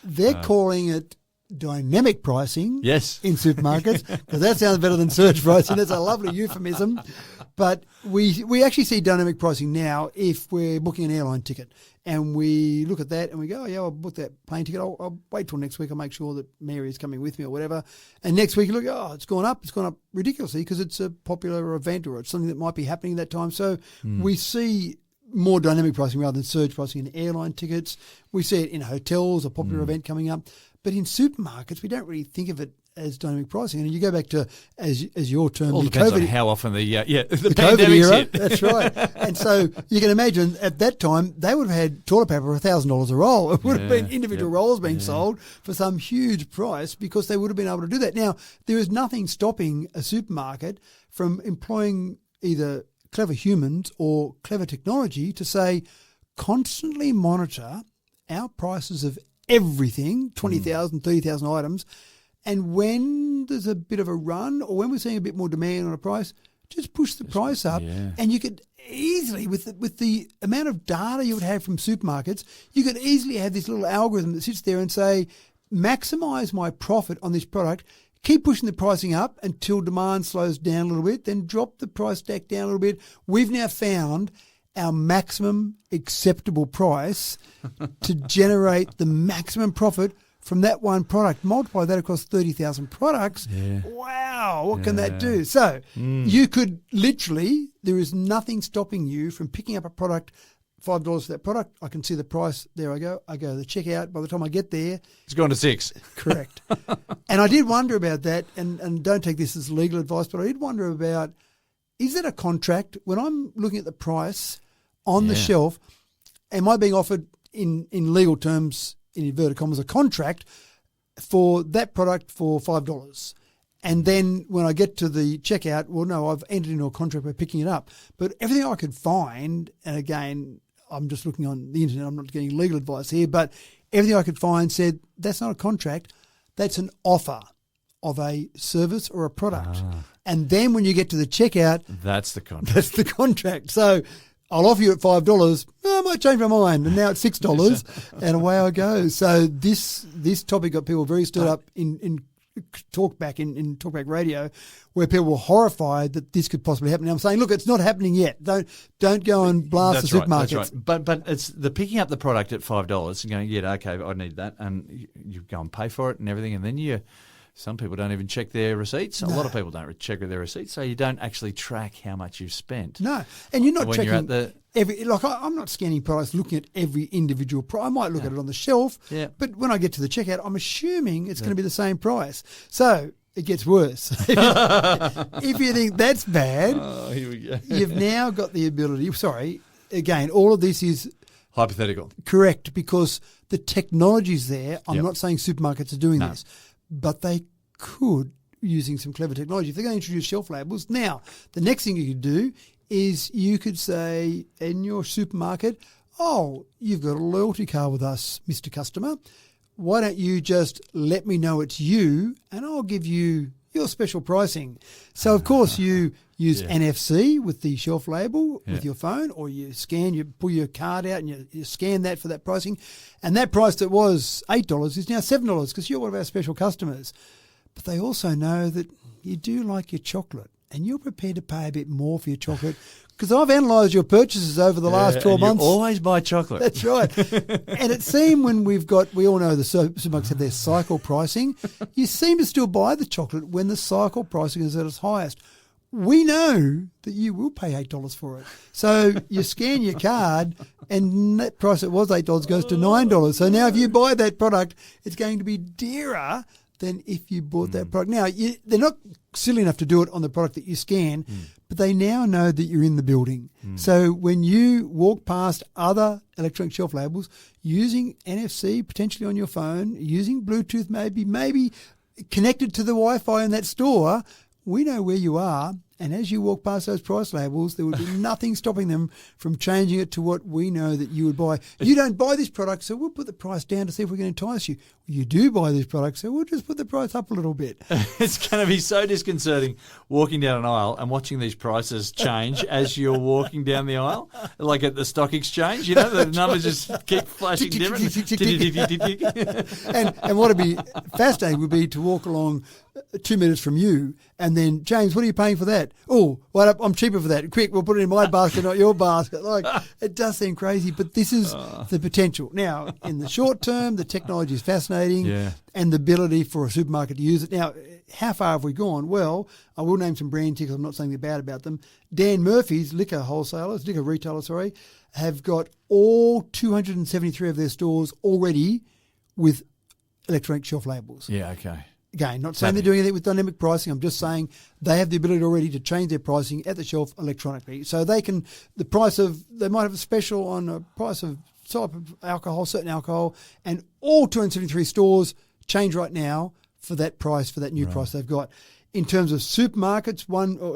they're calling it dynamic pricing in supermarkets because that sounds better than surge pricing. That's a lovely euphemism. But we actually see dynamic pricing now if we're booking an airline ticket and we look at that and we go, I'll book that plane ticket. I'll wait till next week. I'll make sure that Mary is coming with me or whatever. And next week you look, it's gone up ridiculously because it's a popular event or it's something that might be happening that time. So we see more dynamic pricing rather than surge pricing in airline tickets. We see it in hotels, a popular event coming up. But in supermarkets, we don't really think of it as dynamic pricing. And you go back to, as your term, all the depends COVID, on how often the COVID era. hit. That's right. And so you can imagine at that time, they would have had toilet paper for $1,000 a roll. It would have been individual rolls being sold for some huge price because they would have been able to do that. Now, there is nothing stopping a supermarket from employing either clever humans or clever technology to say, constantly monitor our prices of everything, 20,000, 30,000 items, and when there's a bit of a run or when we're seeing a bit more demand on a price, just push the price up. And you could easily, with the amount of data you would have from supermarkets, you could easily have this little algorithm that sits there and say, maximise my profit on this product, keep pushing the pricing up until demand slows down a little bit, then drop the price back down a little bit. We've now found our maximum acceptable price to generate the maximum profit from that one product. Multiply that across 30,000 products. Wow, what can that do? So you could literally, there is nothing stopping you from picking up a product, $5 for that product. I can see the price. There I go to the checkout. By the time I get there, it's gone to $6. Correct. And I did wonder about that, and don't take this as legal advice, but I did wonder about, is that a contract? When I'm looking at the price on the shelf, am I being offered in legal terms, in inverted commas, a contract for that product for $5? And then when I get to the checkout, well, no, I've entered into a contract by picking it up. But everything I could find, and again, I'm just looking on the internet, I'm not getting legal advice here, but everything I could find said that's not a contract, that's an offer of a service or a product. And then when you get to the checkout, that's the contract. That's the contract. So I'll offer you at $5. Oh, I might change my mind, and now it's $6, and away I go. So this topic got people very stirred up in talkback in talkback radio, where people were horrified that this could possibly happen. Now I'm saying, look, it's not happening yet. Don't go and blast the supermarkets. That's right. But it's the picking up the product at $5 and going, yeah, okay, I need that, and you go and pay for it and everything, and then some people don't even check their receipts. A lot of people don't check their receipts, so you don't actually track how much you've spent. No, and you're not when checking you're at I'm not scanning products, looking at every individual price. I might look at it on the shelf, but when I get to the checkout, I'm assuming it's going to be the same price. So it gets worse. If you think that's bad, here we go. You've now got the ability. Sorry, again, all of this is hypothetical. Correct, because the technology's there. I'm not saying supermarkets are doing this, but they could, using some clever technology, if they're going to introduce shelf labels. Now, the next thing you could do is you could say in your supermarket, oh, you've got a loyalty card with us, Mr. Customer. Why don't you just let me know it's you, and I'll give you your special pricing. So, of course, you use NFC with the shelf label with your phone, or you pull your card out and you scan that for that pricing. And that price that was $8 is now $7 because you're one of our special customers. But they also know that you do like your chocolate, and you're prepared to pay a bit more for your chocolate, because I've analysed your purchases over the last 12 months. You always buy chocolate. That's right. And it seemed when we all know the supermarkets have their cycle pricing, you seem to still buy the chocolate when the cycle pricing is at its highest. We know that you will pay $8 for it. So you scan your card, and that price that was $8 goes to $9. So now if you buy that product, it's going to be dearer than if you bought that product. Now, they're not silly enough to do it on the product that you scan, but they now know that you're in the building. So when you walk past other electronic shelf labels, using NFC potentially on your phone, using Bluetooth maybe connected to the Wi-Fi in that store, we know where you are. And as you walk past those price labels, there would be nothing stopping them from changing it to what we know that you would buy. You don't buy this product, so we'll put the price down to see if we can entice you. You do buy this product, so we'll just put the price up a little bit. It's going to be so disconcerting walking down an aisle and watching these prices change as you're walking down the aisle, like at the stock exchange. You know, the numbers just keep flashing different. And what would be fascinating would be to walk along 2 minutes from you, and then, James, what are you paying for that? Oh, well, I'm cheaper for that. Quick, we'll put it in my basket, not your basket. Like, it does seem crazy, but this is the potential. Now, in the short term, the technology is fascinating, and the ability for a supermarket to use it. Now, how far have we gone? Well, I will name some brands here because I'm not saying bad about them. Dan Murphy's liquor retailers, have got all 273 of their stores already with electronic shelf labels. Yeah, okay. Again, not saying they're doing anything with dynamic pricing. I'm just saying they have the ability already to change their pricing at the shelf electronically. So they might have a special on a price of type of alcohol, certain alcohol, and all 273 stores change right now for that price, for that new price they've got. In terms of supermarkets,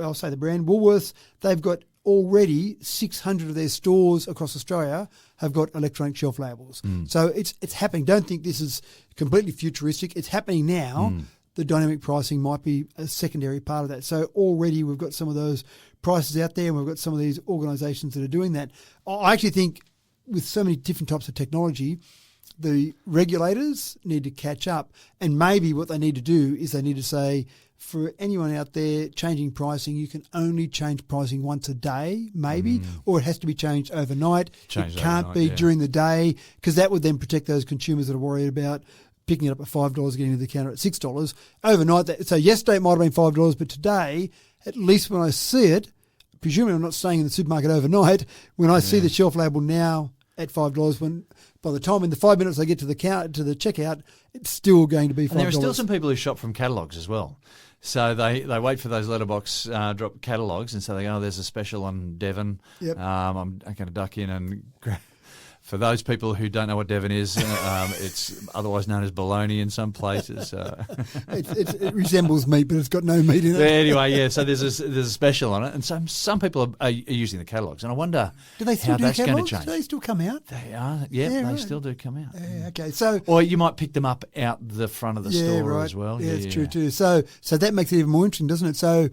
I'll say the brand, Woolworths, they've got already 600 of their stores across Australia have got electronic shelf labels. So it's happening. Don't think this is completely futuristic. It's happening now. The dynamic pricing might be a secondary part of that. So already we've got some of those prices out there, and we've got some of these organisations that are doing that. I actually think with so many different types of technology, the regulators need to catch up, and maybe what they need to do is they need to say, for anyone out there changing pricing, you can only change pricing once a day, maybe, or it has to be changed overnight. It can't be during the day, because that would then protect those consumers that are worried about picking it up at $5, getting to the counter at $6. Overnight, so yesterday it might have been $5, but today, at least when I see it, presumably I'm not staying in the supermarket overnight, when I see the shelf label now at $5, when by the time in the 5 minutes I get to the checkout, it's still going to be $5. And there are still some people who shop from catalogues as well. So they wait for those letterbox drop catalogues, and so they go, there's a special on Devon. Yep. I'm going to duck in and for those people who don't know what Devon is, it's otherwise known as bologna in some places. It resembles meat, but it's got no meat in it. Anyway, so there's a special on it, and some people are using the catalogues, and I wonder do they still how do that's going to catalogues? change. Do they still come out? They are, they still do come out. Yeah, okay, so or you might pick them up out the front of the store as well. Yeah, it's true too. So that makes it even more interesting, doesn't it? So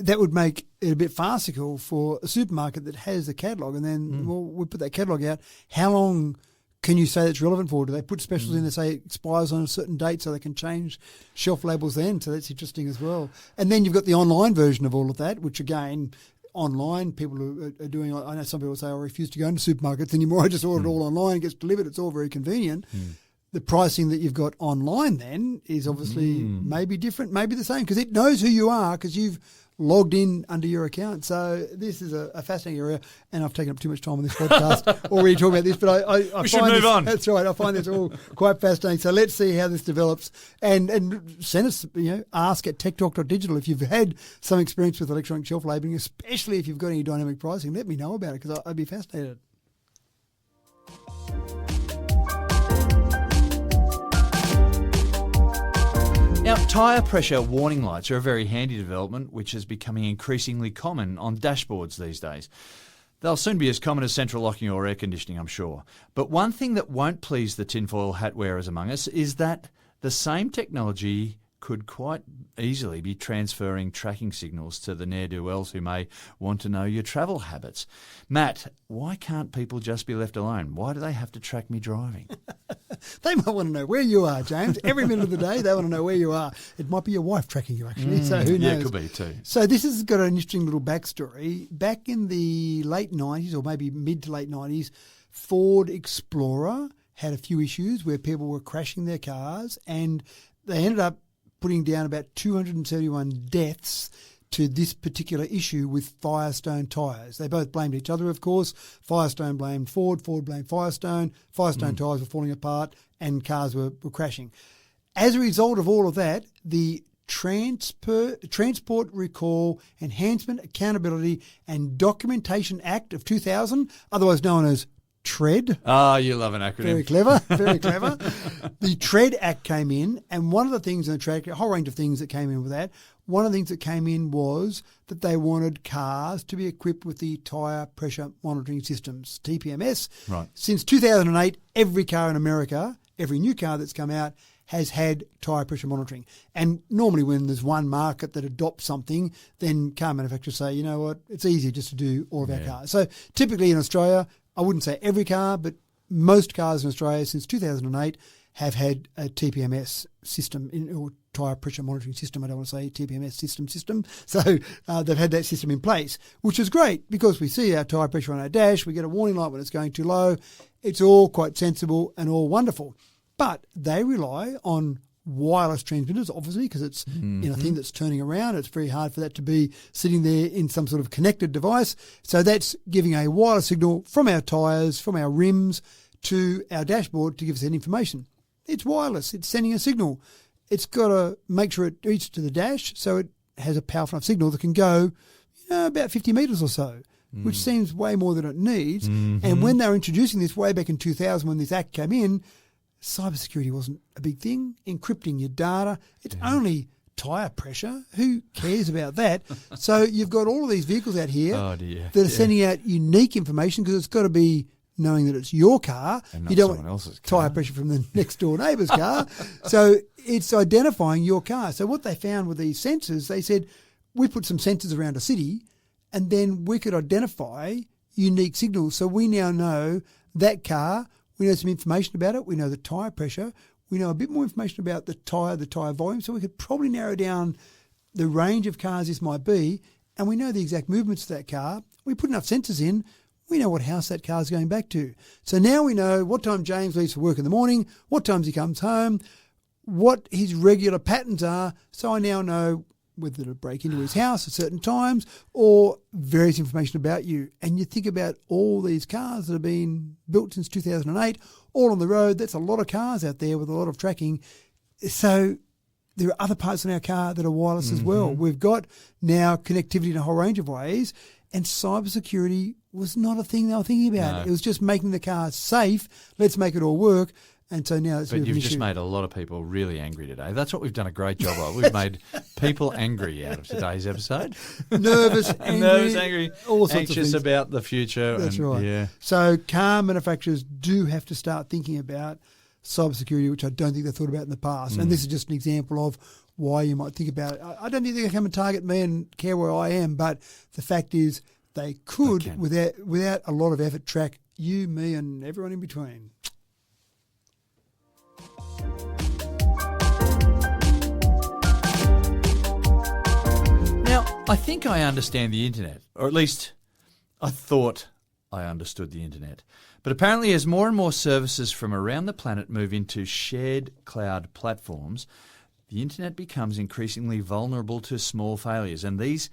that would make it a bit farcical for a supermarket that has a catalogue, and then we put that catalogue out. How long can you say that's relevant for? Do they put specials in that say it expires on a certain date so they can change shelf labels then? So that's interesting as well. And then you've got the online version of all of that, which again, online people are doing. I know some people say, I refuse to go into supermarkets anymore. I just order it all online. It gets delivered. It's all very convenient. The pricing that you've got online then is obviously maybe different, maybe the same, because it knows who you are because you've logged in under your account. So this is a fascinating area, and I've taken up too much time on this podcast already talking about this, but I we should move on. That's right. I find this all quite fascinating. So let's see how this develops, and send us, ask at techtalk.digital if you've had some experience with electronic shelf labelling, especially if you've got any dynamic pricing. Let me know about it because I'd be fascinated. Now, tyre pressure warning lights are a very handy development which is becoming increasingly common on dashboards these days. They'll soon be as common as central locking or air conditioning, I'm sure. But one thing that won't please the tinfoil hat wearers among us is that the same technology could quite easily be transferring tracking signals to the ne'er-do-wells who may want to know your travel habits. Matt, why can't people just be left alone? Why do they have to track me driving? They might want to know where you are, James. Every minute of the day, they want to know where you are. It might be your wife tracking you, actually, so who knows? Yeah, it could be too. So this has got an interesting little backstory. Back in the late 90s, or maybe mid to late 90s, Ford Explorer had a few issues where people were crashing their cars, and they ended up putting down about 271 deaths to this particular issue with Firestone tyres. They both blamed each other, of course. Firestone blamed Ford, Ford blamed Firestone. Firestone tyres were falling apart and cars were crashing. As a result of all of that, the Transport Recall Enhancement, Accountability and Documentation Act of 2000, otherwise known as TREAD. Ah, you love an acronym. Very clever, very clever. The TREAD Act came in, and one of the things in the TREAD, a whole range of things that came in with that, one of the things that came in was that they wanted cars to be equipped with the tyre pressure monitoring systems, TPMS. Right. Since 2008, every car in America, every new car that's come out, has had tyre pressure monitoring. And normally when there's one market that adopts something, then car manufacturers say, you know what, it's easier just to do all of our cars. So typically in Australia, I wouldn't say every car, but most cars in Australia since 2008 have had a TPMS system, or tyre pressure monitoring system. I don't want to say TPMS system. So they've had that system in place, which is great because we see our tyre pressure on our dash. We get a warning light when it's going too low. It's all quite sensible and all wonderful. But they rely on wireless transmitters, obviously, because it's a thing that's turning around. It's very hard for that to be sitting there in some sort of connected device. So that's giving a wireless signal from our tyres, from our rims, to our dashboard to give us that information. It's wireless. It's sending a signal. It's got to make sure it reaches to the dash so it has a powerful enough signal that can go about 50 metres or so, which seems way more than it needs. And when they were introducing this way back in 2000 when this act came in, cybersecurity wasn't a big thing. Encrypting your data, it's only tyre pressure. Who cares about that? So you've got all of these vehicles out here that are sending out unique information because it's got to be knowing that it's your car. And not you don't someone want else's car. tyre pressure from the next door neighbour's car. So it's identifying your car. So what they found with these sensors, they said, we put some sensors around a city and then we could identify unique signals. So we now know that car. We know some information about it. We know the tyre pressure. We know a bit more information about the tyre volume. So we could probably narrow down the range of cars this might be, and we know the exact movements of that car. We put enough sensors in. We know what house that car is going back to. So now we know what time James leaves for work in the morning, what times he comes home, what his regular patterns are. So I now know whether to break into his house at certain times or various information about you. And you think about all these cars that have been built since 2008, all on the road. That's a lot of cars out there with a lot of tracking. So there are other parts in our car that are wireless as well. We've got now connectivity in a whole range of ways, and cybersecurity was not a thing they were thinking about. No. It was just making the car safe. Let's make it all work. And so now it's But you've an just issue. made a lot of people really angry today. That's what we've done a great job of. We've made people angry out of today's episode. Nervous, Angry, all sorts of anxious things. about the future. That's and, right. Yeah. So car manufacturers do have to start thinking about cybersecurity, which I don't think they thought about in the past. And this is just an example of why you might think about it. I don't think they're going to come and target me and care where I am, but the fact is they could, without a lot of effort, track you, me, and everyone in between. Now, I think I understand the internet, or at least I thought I understood the internet. But apparently as more and more services from around the planet move into shared cloud platforms, the internet becomes increasingly vulnerable to small failures. And these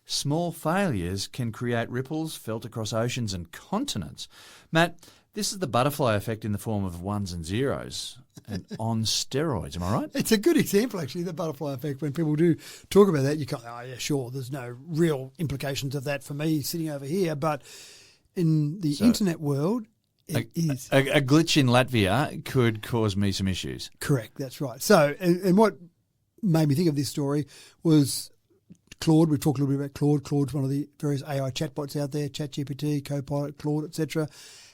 small failures can create ripples felt across oceans and continents. Matt, this is the butterfly effect in the form of ones and zeros and on steroids. Am I right? It's a good example, actually, the butterfly effect. When people do talk about that, you go, oh, yeah, sure, there's no real implications of that for me sitting over here. But in the internet world, it is. A glitch in Latvia could cause me some issues. Correct, that's right. So, and what made me think of this story was Claude. We've talked a little bit about Claude. Claude's one of the various AI chatbots out there, ChatGPT, Copilot, Claude, etc.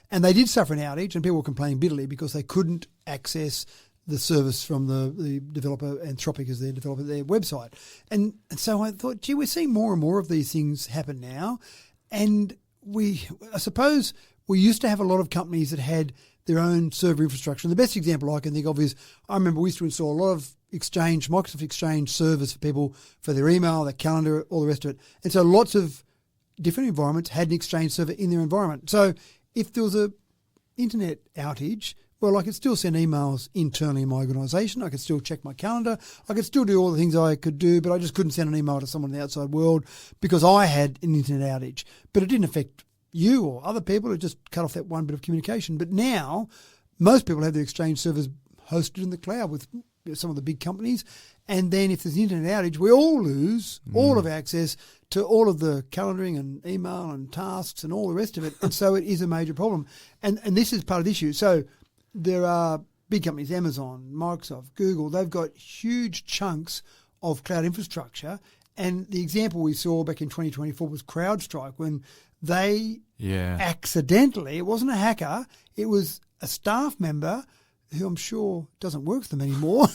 And they did suffer an outage, and people were complaining bitterly because they couldn't access the service from the developer, Anthropic as their developer, their website. And so I thought, gee, we're seeing more and more of these things happen now. And I suppose we used to have a lot of companies that had their own server infrastructure. And the best example I can think of is, I remember we used to install a lot of Microsoft Exchange servers for people for their email, their calendar, all the rest of it. And so lots of different environments had an Exchange server in their environment. So if there was a internet outage, well, I could still send emails internally in my organisation. I could still check my calendar. I could still do all the things I could do, but I just couldn't send an email to someone in the outside world because I had an internet outage. But it didn't affect you or other people. It just cut off that one bit of communication. But now most people have their Exchange servers hosted in the cloud with some of the big companies. And then if there's an internet outage, we all lose all of access to all of the calendaring and email and tasks and all the rest of it. And so it is a major problem. And this is part of the issue. So there are big companies, Amazon, Microsoft, Google, they've got huge chunks of cloud infrastructure. And the example we saw back in 2024 was CrowdStrike, when they accidentally, it wasn't a hacker, it was a staff member who I'm sure doesn't work for them anymore,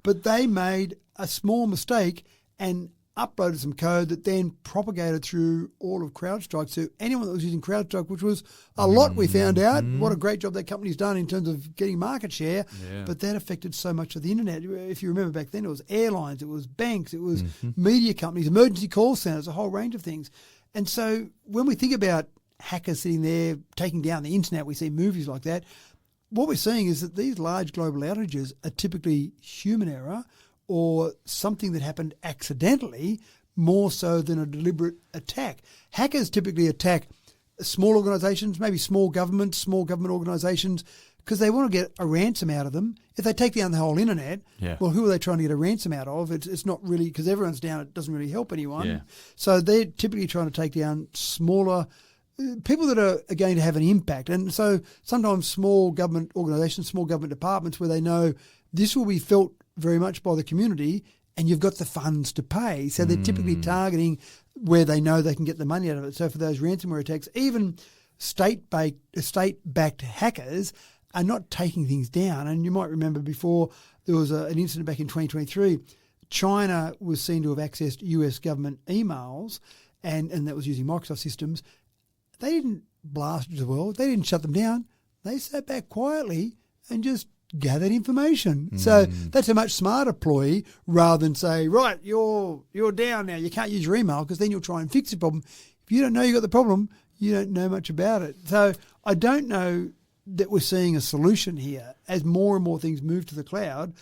but they made a small mistake and uploaded some code that then propagated through all of CrowdStrike. So anyone that was using CrowdStrike, which was a lot, we found out, what a great job that company's done in terms of getting market share, but that affected so much of the internet. If you remember back then, it was airlines, it was banks, it was media companies, emergency call centers, a whole range of things. And so when we think about hackers sitting there taking down the internet, we see movies like that. What we're seeing is that these large global outages are typically human error or something that happened accidentally more so than a deliberate attack. Hackers typically attack small organisations, maybe small government organisations, because they want to get a ransom out of them. If they take down the whole internet, well, who are they trying to get a ransom out of? It's not really, because everyone's down, it doesn't really help anyone. Yeah. So they're typically trying to take down smaller people that are going to have an impact. And so sometimes small government organisations, small government departments where they know this will be felt very much by the community and you've got the funds to pay. So they're typically targeting where they know they can get the money out of it. So for those ransomware attacks, even state-backed hackers are not taking things down. And you might remember before there was an incident back in 2023, China was seen to have accessed US government emails and that was using Microsoft systems. They didn't blast the world. They didn't shut them down. They sat back quietly and just gathered information. So that's a much smarter ploy rather than say, right, you're down now. You can't use your email because then you'll try and fix the problem. If you don't know you got the problem, you don't know much about it. So I don't know that we're seeing a solution here. As more and more things move to the cloud,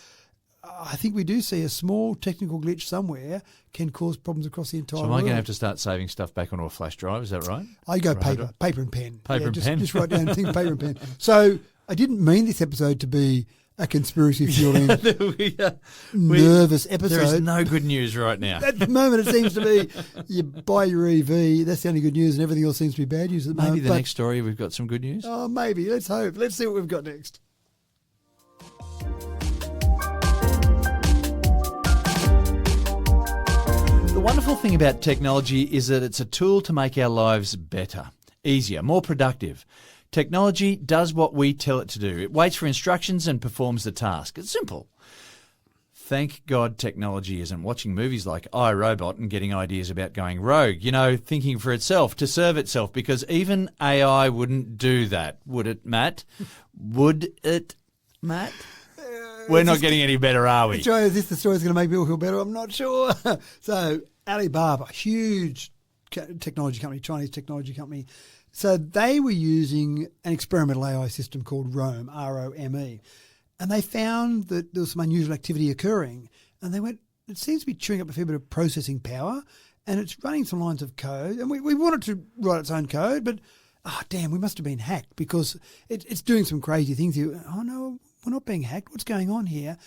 I think we do see a small technical glitch somewhere can cause problems across the entire world. So am I going to have to start saving stuff back onto a flash drive? Is that right? I go paper and pen. Paper and pen? Just write down things, paper and pen. So I didn't mean this episode to be a conspiracy-fueling, nervous episode. There is no good news right now. At the moment, it seems to be you buy your EV, that's the only good news, and everything else seems to be bad news at the moment. Maybe the next story we've got some good news? Oh, maybe. Let's hope. Let's see what we've got next. The wonderful thing about technology is that it's a tool to make our lives better, easier, more productive. Technology does what we tell it to do. It waits for instructions and performs the task. It's simple. Thank God technology isn't watching movies like I, Robot and getting ideas about going rogue, thinking for itself, to serve itself, because even AI wouldn't do that, would it, Matt? Would it, Matt? We're not getting any better, are we? Is this the story's going to make people feel better? I'm not sure. So Alibaba, huge technology company, Chinese technology company, so they were using an experimental AI system called Rome, R-O-M-E. And they found that there was some unusual activity occurring. And they went, it seems to be chewing up a fair bit of processing power, and it's running some lines of code. And we wanted to write its own code, but, we must have been hacked because it's doing some crazy things here. Oh, no, we're not being hacked. What's going on here?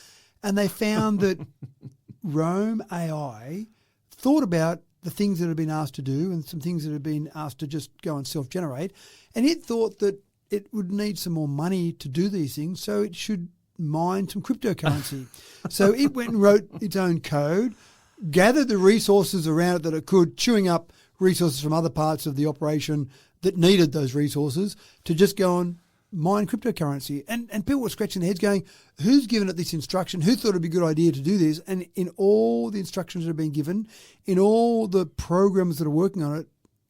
And they found that Rome AI thought about the things that had been asked to do and some things that had been asked to just go and self-generate. And it thought that it would need some more money to do these things, so it should mine some cryptocurrency. So it went and wrote its own code, gathered the resources around it that it could, chewing up resources from other parts of the operation that needed those resources to just go and mine cryptocurrency. And people were scratching their heads going, who's given it this instruction? Who thought it'd be a good idea to do this? And in all the instructions that have been given, in all the programs that are working on it,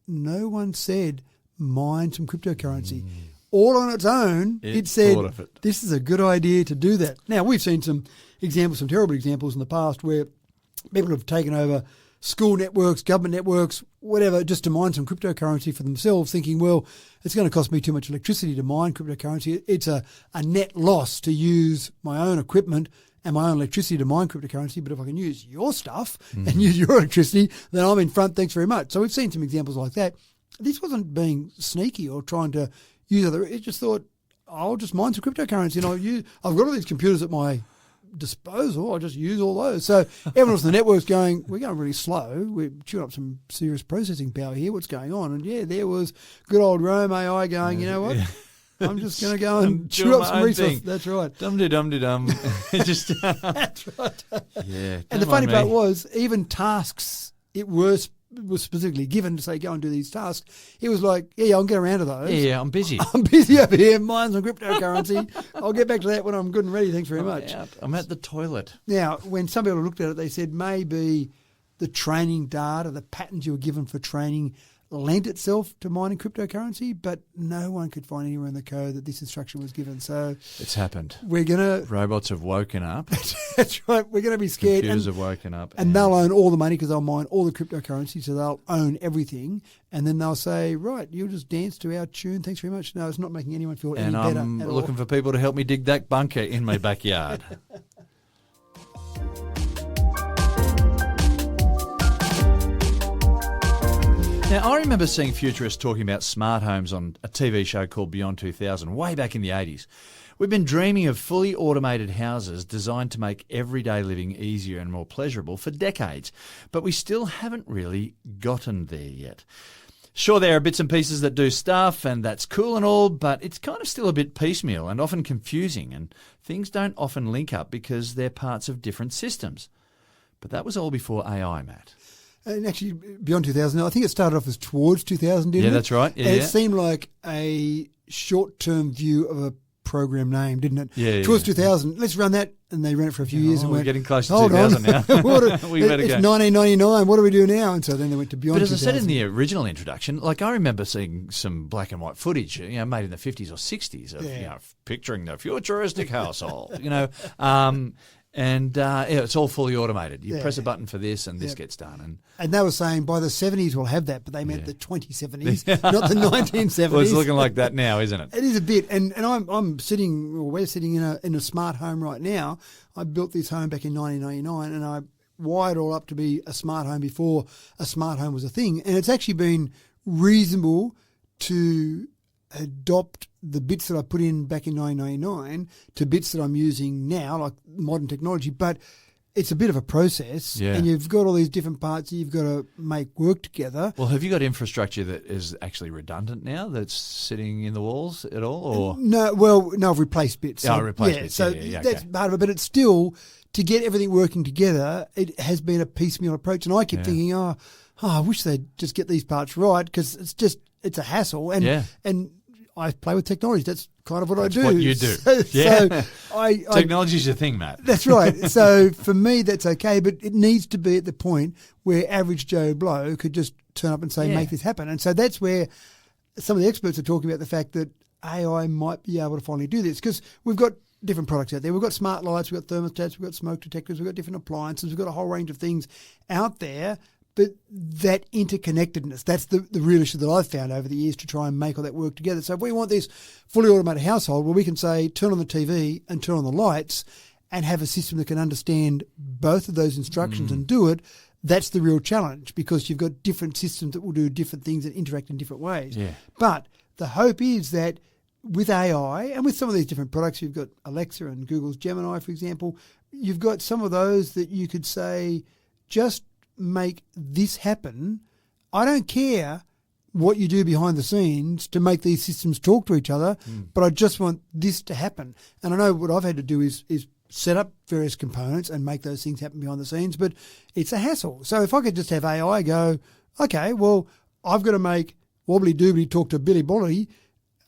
no one said mine some cryptocurrency. All on its own, it said, this is a good idea to do that. Now, we've seen some examples, some terrible examples in the past where people have taken over school networks, government networks, whatever, just to mine some cryptocurrency for themselves, thinking, well, it's going to cost me too much electricity to mine cryptocurrency. It's a net loss to use my own equipment and my own electricity to mine cryptocurrency, but if I can use your stuff and use your electricity, then I'm in front, thanks very much. So we've seen some examples like that. This wasn't being sneaky or trying to use other. It just thought, I'll just mine some cryptocurrency, and I've got all these computers at my disposal. I'll just use all those. So everyone else in the network's going, we're going really slow. We're chewing up some serious processing power here. What's going on? And there was good old Rome AI going, you know what? I'm just going to go and chew up some resources. That's right. Dum-de-dum-de-dum. Just That's right. Yeah. And the funny part was, even tasks it was specifically given to say, go and do these tasks, it was like, I'll get around to those. Yeah, I'm busy. I'm busy over here, mine some cryptocurrency. I'll get back to that when I'm good and ready. Thanks very much. I'm at the toilet. Now, when some people looked at it, they said maybe the training data, the patterns you were given for training lent itself to mining cryptocurrency, but no one could find anywhere in the code that this instruction was given. So it's happened. Robots have woken up. That's right. We're going to be scared. Computers have woken up. And they'll own all the money because they'll mine all the cryptocurrency, so they'll own everything. And then they'll say, right, you'll just dance to our tune. Thanks very much. No, it's not making anyone feel any better. And I'm looking for people to help me dig that bunker in my backyard. Now, I remember seeing futurists talking about smart homes on a TV show called Beyond 2000, way back in the 80s. We've been dreaming of fully automated houses designed to make everyday living easier and more pleasurable for decades, but we still haven't really gotten there yet. Sure, there are bits and pieces that do stuff, and that's cool and all, but it's kind of still a bit piecemeal and often confusing, and things don't often link up because they're parts of different systems. But that was all before AI, Matt. And actually, Beyond 2000, I think it started off as Towards 2000, didn't it? Yeah, that's right. Yeah, and it seemed like a short-term view of a program name, didn't it? Yeah. Towards 2000, let's run that. And they ran it for a few years and we're went, getting close to hold 2000 on. now. We better it's go. 1999. What do we do now? And so then they went to Beyond 2000. But as I said in the original introduction, like I remember seeing some black and white footage, made in the 50s or 60s of, picturing the futuristic household, And it's all fully automated. You press a button for this and this gets done. And they were saying by the 70s we'll have that, but they meant the 2070s, not the 1970s. Well, it's looking like that now, isn't it? It is a bit. And we're sitting in a smart home right now. I built this home back in 1999 and I wired it all up to be a smart home before a smart home was a thing. And it's actually been reasonable to adopt the bits that I put in back in 1999 to bits that I'm using now, like modern technology, but it's a bit of a process and you've got all these different parts that you've got to make work together. Well, have you got infrastructure that is actually redundant now that's sitting in the walls at all? Or No, I've replaced bits. So, replaced bits. So that's part of it, but it's still, to get everything working together, it has been a piecemeal approach. And I keep thinking, I wish they'd just get these parts right because it's a hassle. And I play with technology. That's kind of what I do. What you do. So Technology's your thing, Matt. That's right. So for me, that's okay, but it needs to be at the point where average Joe Blow could just turn up and say, make this happen. And so that's where some of the experts are talking about the fact that AI might be able to finally do this, because we've got different products out there. We've got smart lights, we've got thermostats, we've got smoke detectors, we've got different appliances, we've got a whole range of things out there. But that interconnectedness, that's the real issue that I've found over the years to try and make all that work together. So if we want this fully automated household, well, we can say turn on the TV and turn on the lights and have a system that can understand both of those instructions and do it. That's the real challenge, because you've got different systems that will do different things and interact in different ways. Yeah. But the hope is that with AI and with some of these different products, you've got Alexa and Google's Gemini, for example, you've got some of those that you could say, just make this happen. I don't care what you do behind the scenes to make these systems talk to each other, but I just want this to happen. And I know what I've had to do is set up various components and make those things happen behind the scenes, but it's a hassle. So if I could just have AI go, okay, well, I've got to make Wobbly Doobly talk to Billy Bollity,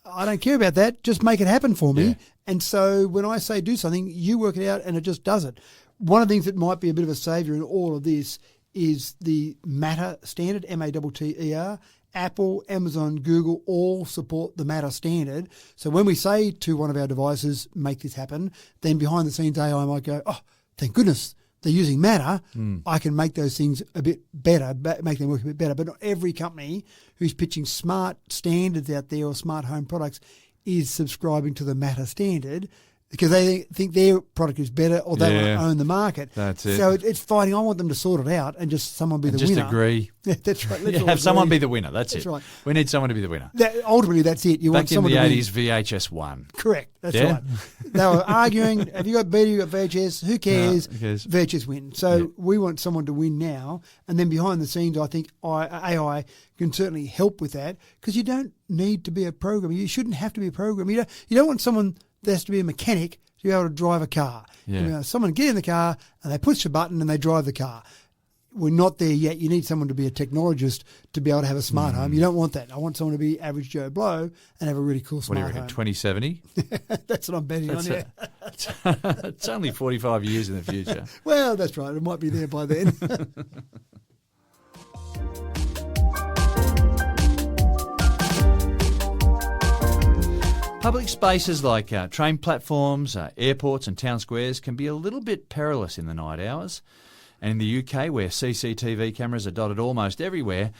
I don't care about that, just make it happen for me. Yeah. And so when I say do something, you work it out and it just does it. One of the things that might be a bit of a saviour in all of this is the Matter standard, Matter. Apple, Amazon, Google all support the Matter standard. So when we say to one of our devices, make this happen, then behind the scenes AI might go, oh, thank goodness they're using Matter. I can make those things a bit better, make them work a bit better. But not every company who's pitching smart standards out there or smart home products is subscribing to the Matter standard, because they think their product is better or they want to own the market. That's it. So it's fighting. I want them to sort it out and just someone be the winner. Just agree. Yeah, that's right. Let's all Have someone agree. be the winner. That's it. right. We need someone to be the winner. Ultimately, that's it. You want Back in someone the to win. 80s, VHS won. Correct. That's Yeah? right. They were arguing, have you got Beta, you got VHS? Who cares? who cares? VHS win. So we want someone to win now. And then behind the scenes, I think AI can certainly help with that, because you don't need to be a programmer. You shouldn't have to be a programmer. You don't want someone that has to be a mechanic to be able to drive a car. Yeah. You know, someone get in the car and they push a button and they drive the car. We're not there yet. You need someone to be a technologist to be able to have a smart home. You don't want that. I want someone to be average Joe Blow and have a really cool What smart do you reckon, home. 2070? That's what I'm betting on, yeah. It's only 45 years in the future. Well, that's right. It might be there by then. Public spaces like train platforms, airports and town squares can be a little bit perilous in the night hours. And in the UK, where CCTV cameras are dotted almost everywhere,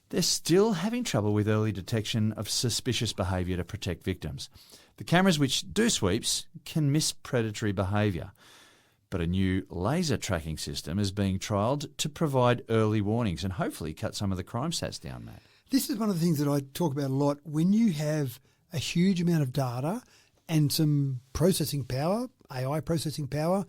they're still having trouble with early detection of suspicious behaviour to protect victims. The cameras which do sweeps can miss predatory behaviour. But a new laser tracking system is being trialled to provide early warnings and hopefully cut some of the crime stats down, Matt. This is one of the things that I talk about a lot. When you have a huge amount of data and some processing power, AI processing power,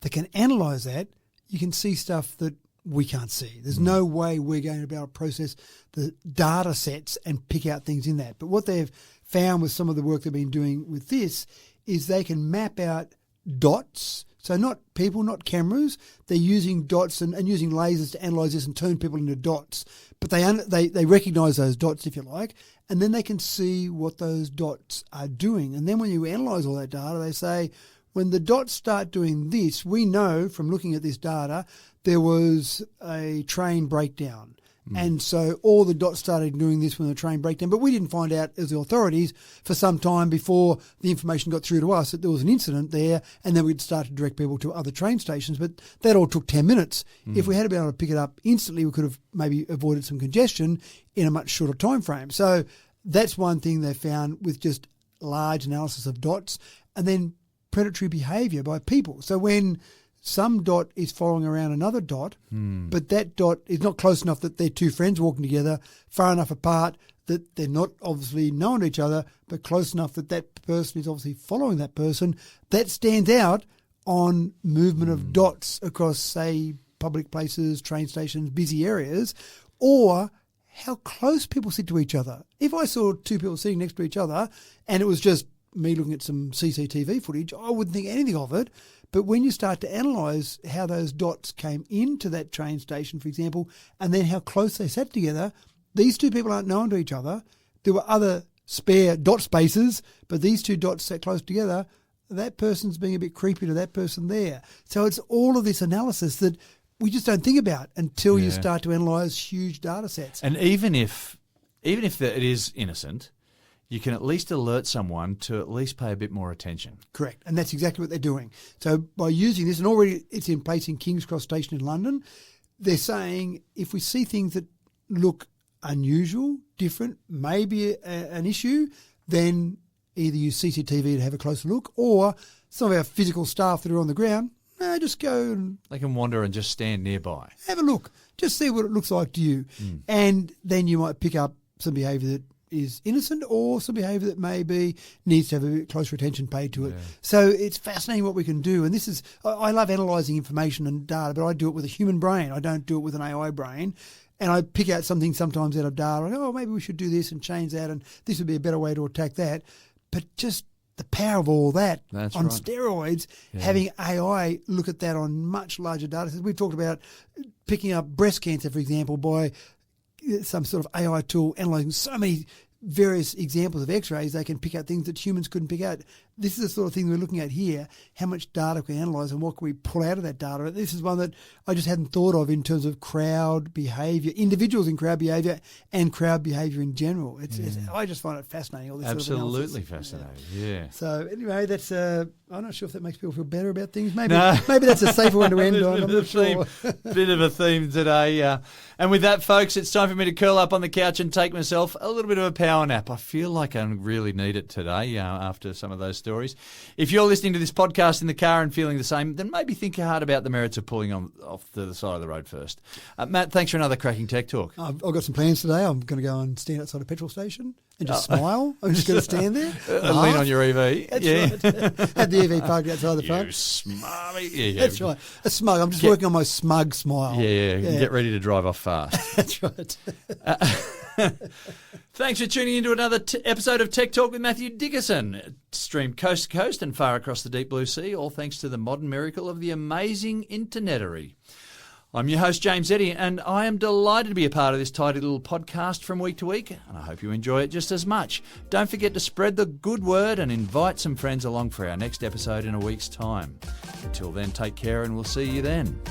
that can analyse that, you can see stuff that we can't see. There's no way we're going to be able to process the data sets and pick out things in that. But what they've found with some of the work they've been doing with this is they can map out dots. So not people, not cameras. They're using dots and using lasers to analyse this and turn people into dots. But they recognise those dots, if you like, and then they can see what those dots are doing. And then when you analyse all that data, they say, when the dots start doing this, we know from looking at this data there was a train breakdown. And so all the dots started doing this when the train breakdown. But we didn't find out as the authorities for some time before the information got through to us that there was an incident there, and then we'd start to direct people to other train stations. But that all took 10 minutes. If we had been able to pick it up instantly, we could have maybe avoided some congestion in a much shorter time frame. So that's one thing they found with just large analysis of dots. And then predatory behaviour by people. So when some dot is following around another dot, but that dot is not close enough that they're two friends walking together, far enough apart that they're not obviously known to each other, but close enough that that person is obviously following that person, that stands out on movement of dots across, say, public places, train stations, busy areas, or how close people sit to each other. If I saw two people sitting next to each other and it was just me looking at some CCTV footage, I wouldn't think anything of it. But when you start to analyse how those dots came into that train station, for example, and then how close they sat together, these two people aren't known to each other. There were other spare dot spaces, but these two dots set close together, that person's being a bit creepy to that person there. So it's all of this analysis that we just don't think about until you start to analyse huge data sets. And even if it is innocent, you can at least alert someone to at least pay a bit more attention. Correct. And that's exactly what they're doing. So by using this, and already it's in place in King's Cross Station in London, they're saying if we see things that look unusual, different, maybe an issue, then either use CCTV to have a closer look, or some of our physical staff that are on the ground, just go and They can wander and just stand nearby. have a look. Just see what it looks like to you. And then you might pick up some behaviour that is innocent or some behaviour that maybe needs to have a bit closer attention paid to it. So it's fascinating what we can do. And this is, I love analysing information and data, but I do it with a human brain. I don't do it with an AI brain. And I pick out something sometimes out of data. And, maybe we should do this and change that, and this would be a better way to attack that. But just the power of all that on steroids, having AI look at that on much larger data sets. We've talked about picking up breast cancer, for example, by some sort of AI tool analysing so many various examples of x-rays, they can pick out things that humans couldn't pick out. This is the sort of thing we're looking at here, how much data can we analyse and what can we pull out of that data. This is one that I just hadn't thought of in terms of crowd behaviour, individuals in crowd behaviour and crowd behaviour in general. I just find it fascinating, all this Absolutely sort of analysis. fascinating, So anyway, that's I'm not sure if that makes people feel better about things. Maybe that's a safer one to end on. I'm not sure. Bit of a theme today. And with that, folks, it's time for me to curl up on the couch and take myself a little bit of a power nap. I feel like I really need it today after some of those stories. If you're listening to this podcast in the car and feeling the same, then maybe think hard about the merits of pulling off to the side of the road first. Matt, thanks for another cracking tech talk. I've got some plans today. I'm going to go and stand outside a petrol station and just smile. I'm just going to stand there. Lean on your EV. That's right. Had the EV parked outside the front. You smarmy. Yeah. That's right. A smug. I'm just working on my smug smile. Yeah. Get ready to drive off fast. That's right. Thanks for tuning into another episode of Tech Talk with Matthew Dickerson. Streamed coast to coast and far across the deep blue sea, all thanks to the modern miracle of the amazing Internetary. I'm your host, James Eddy, and I am delighted to be a part of this tidy little podcast from week to week, and I hope you enjoy it just as much. Don't forget to spread the good word and invite some friends along for our next episode in a week's time. Until then, take care and we'll see you then.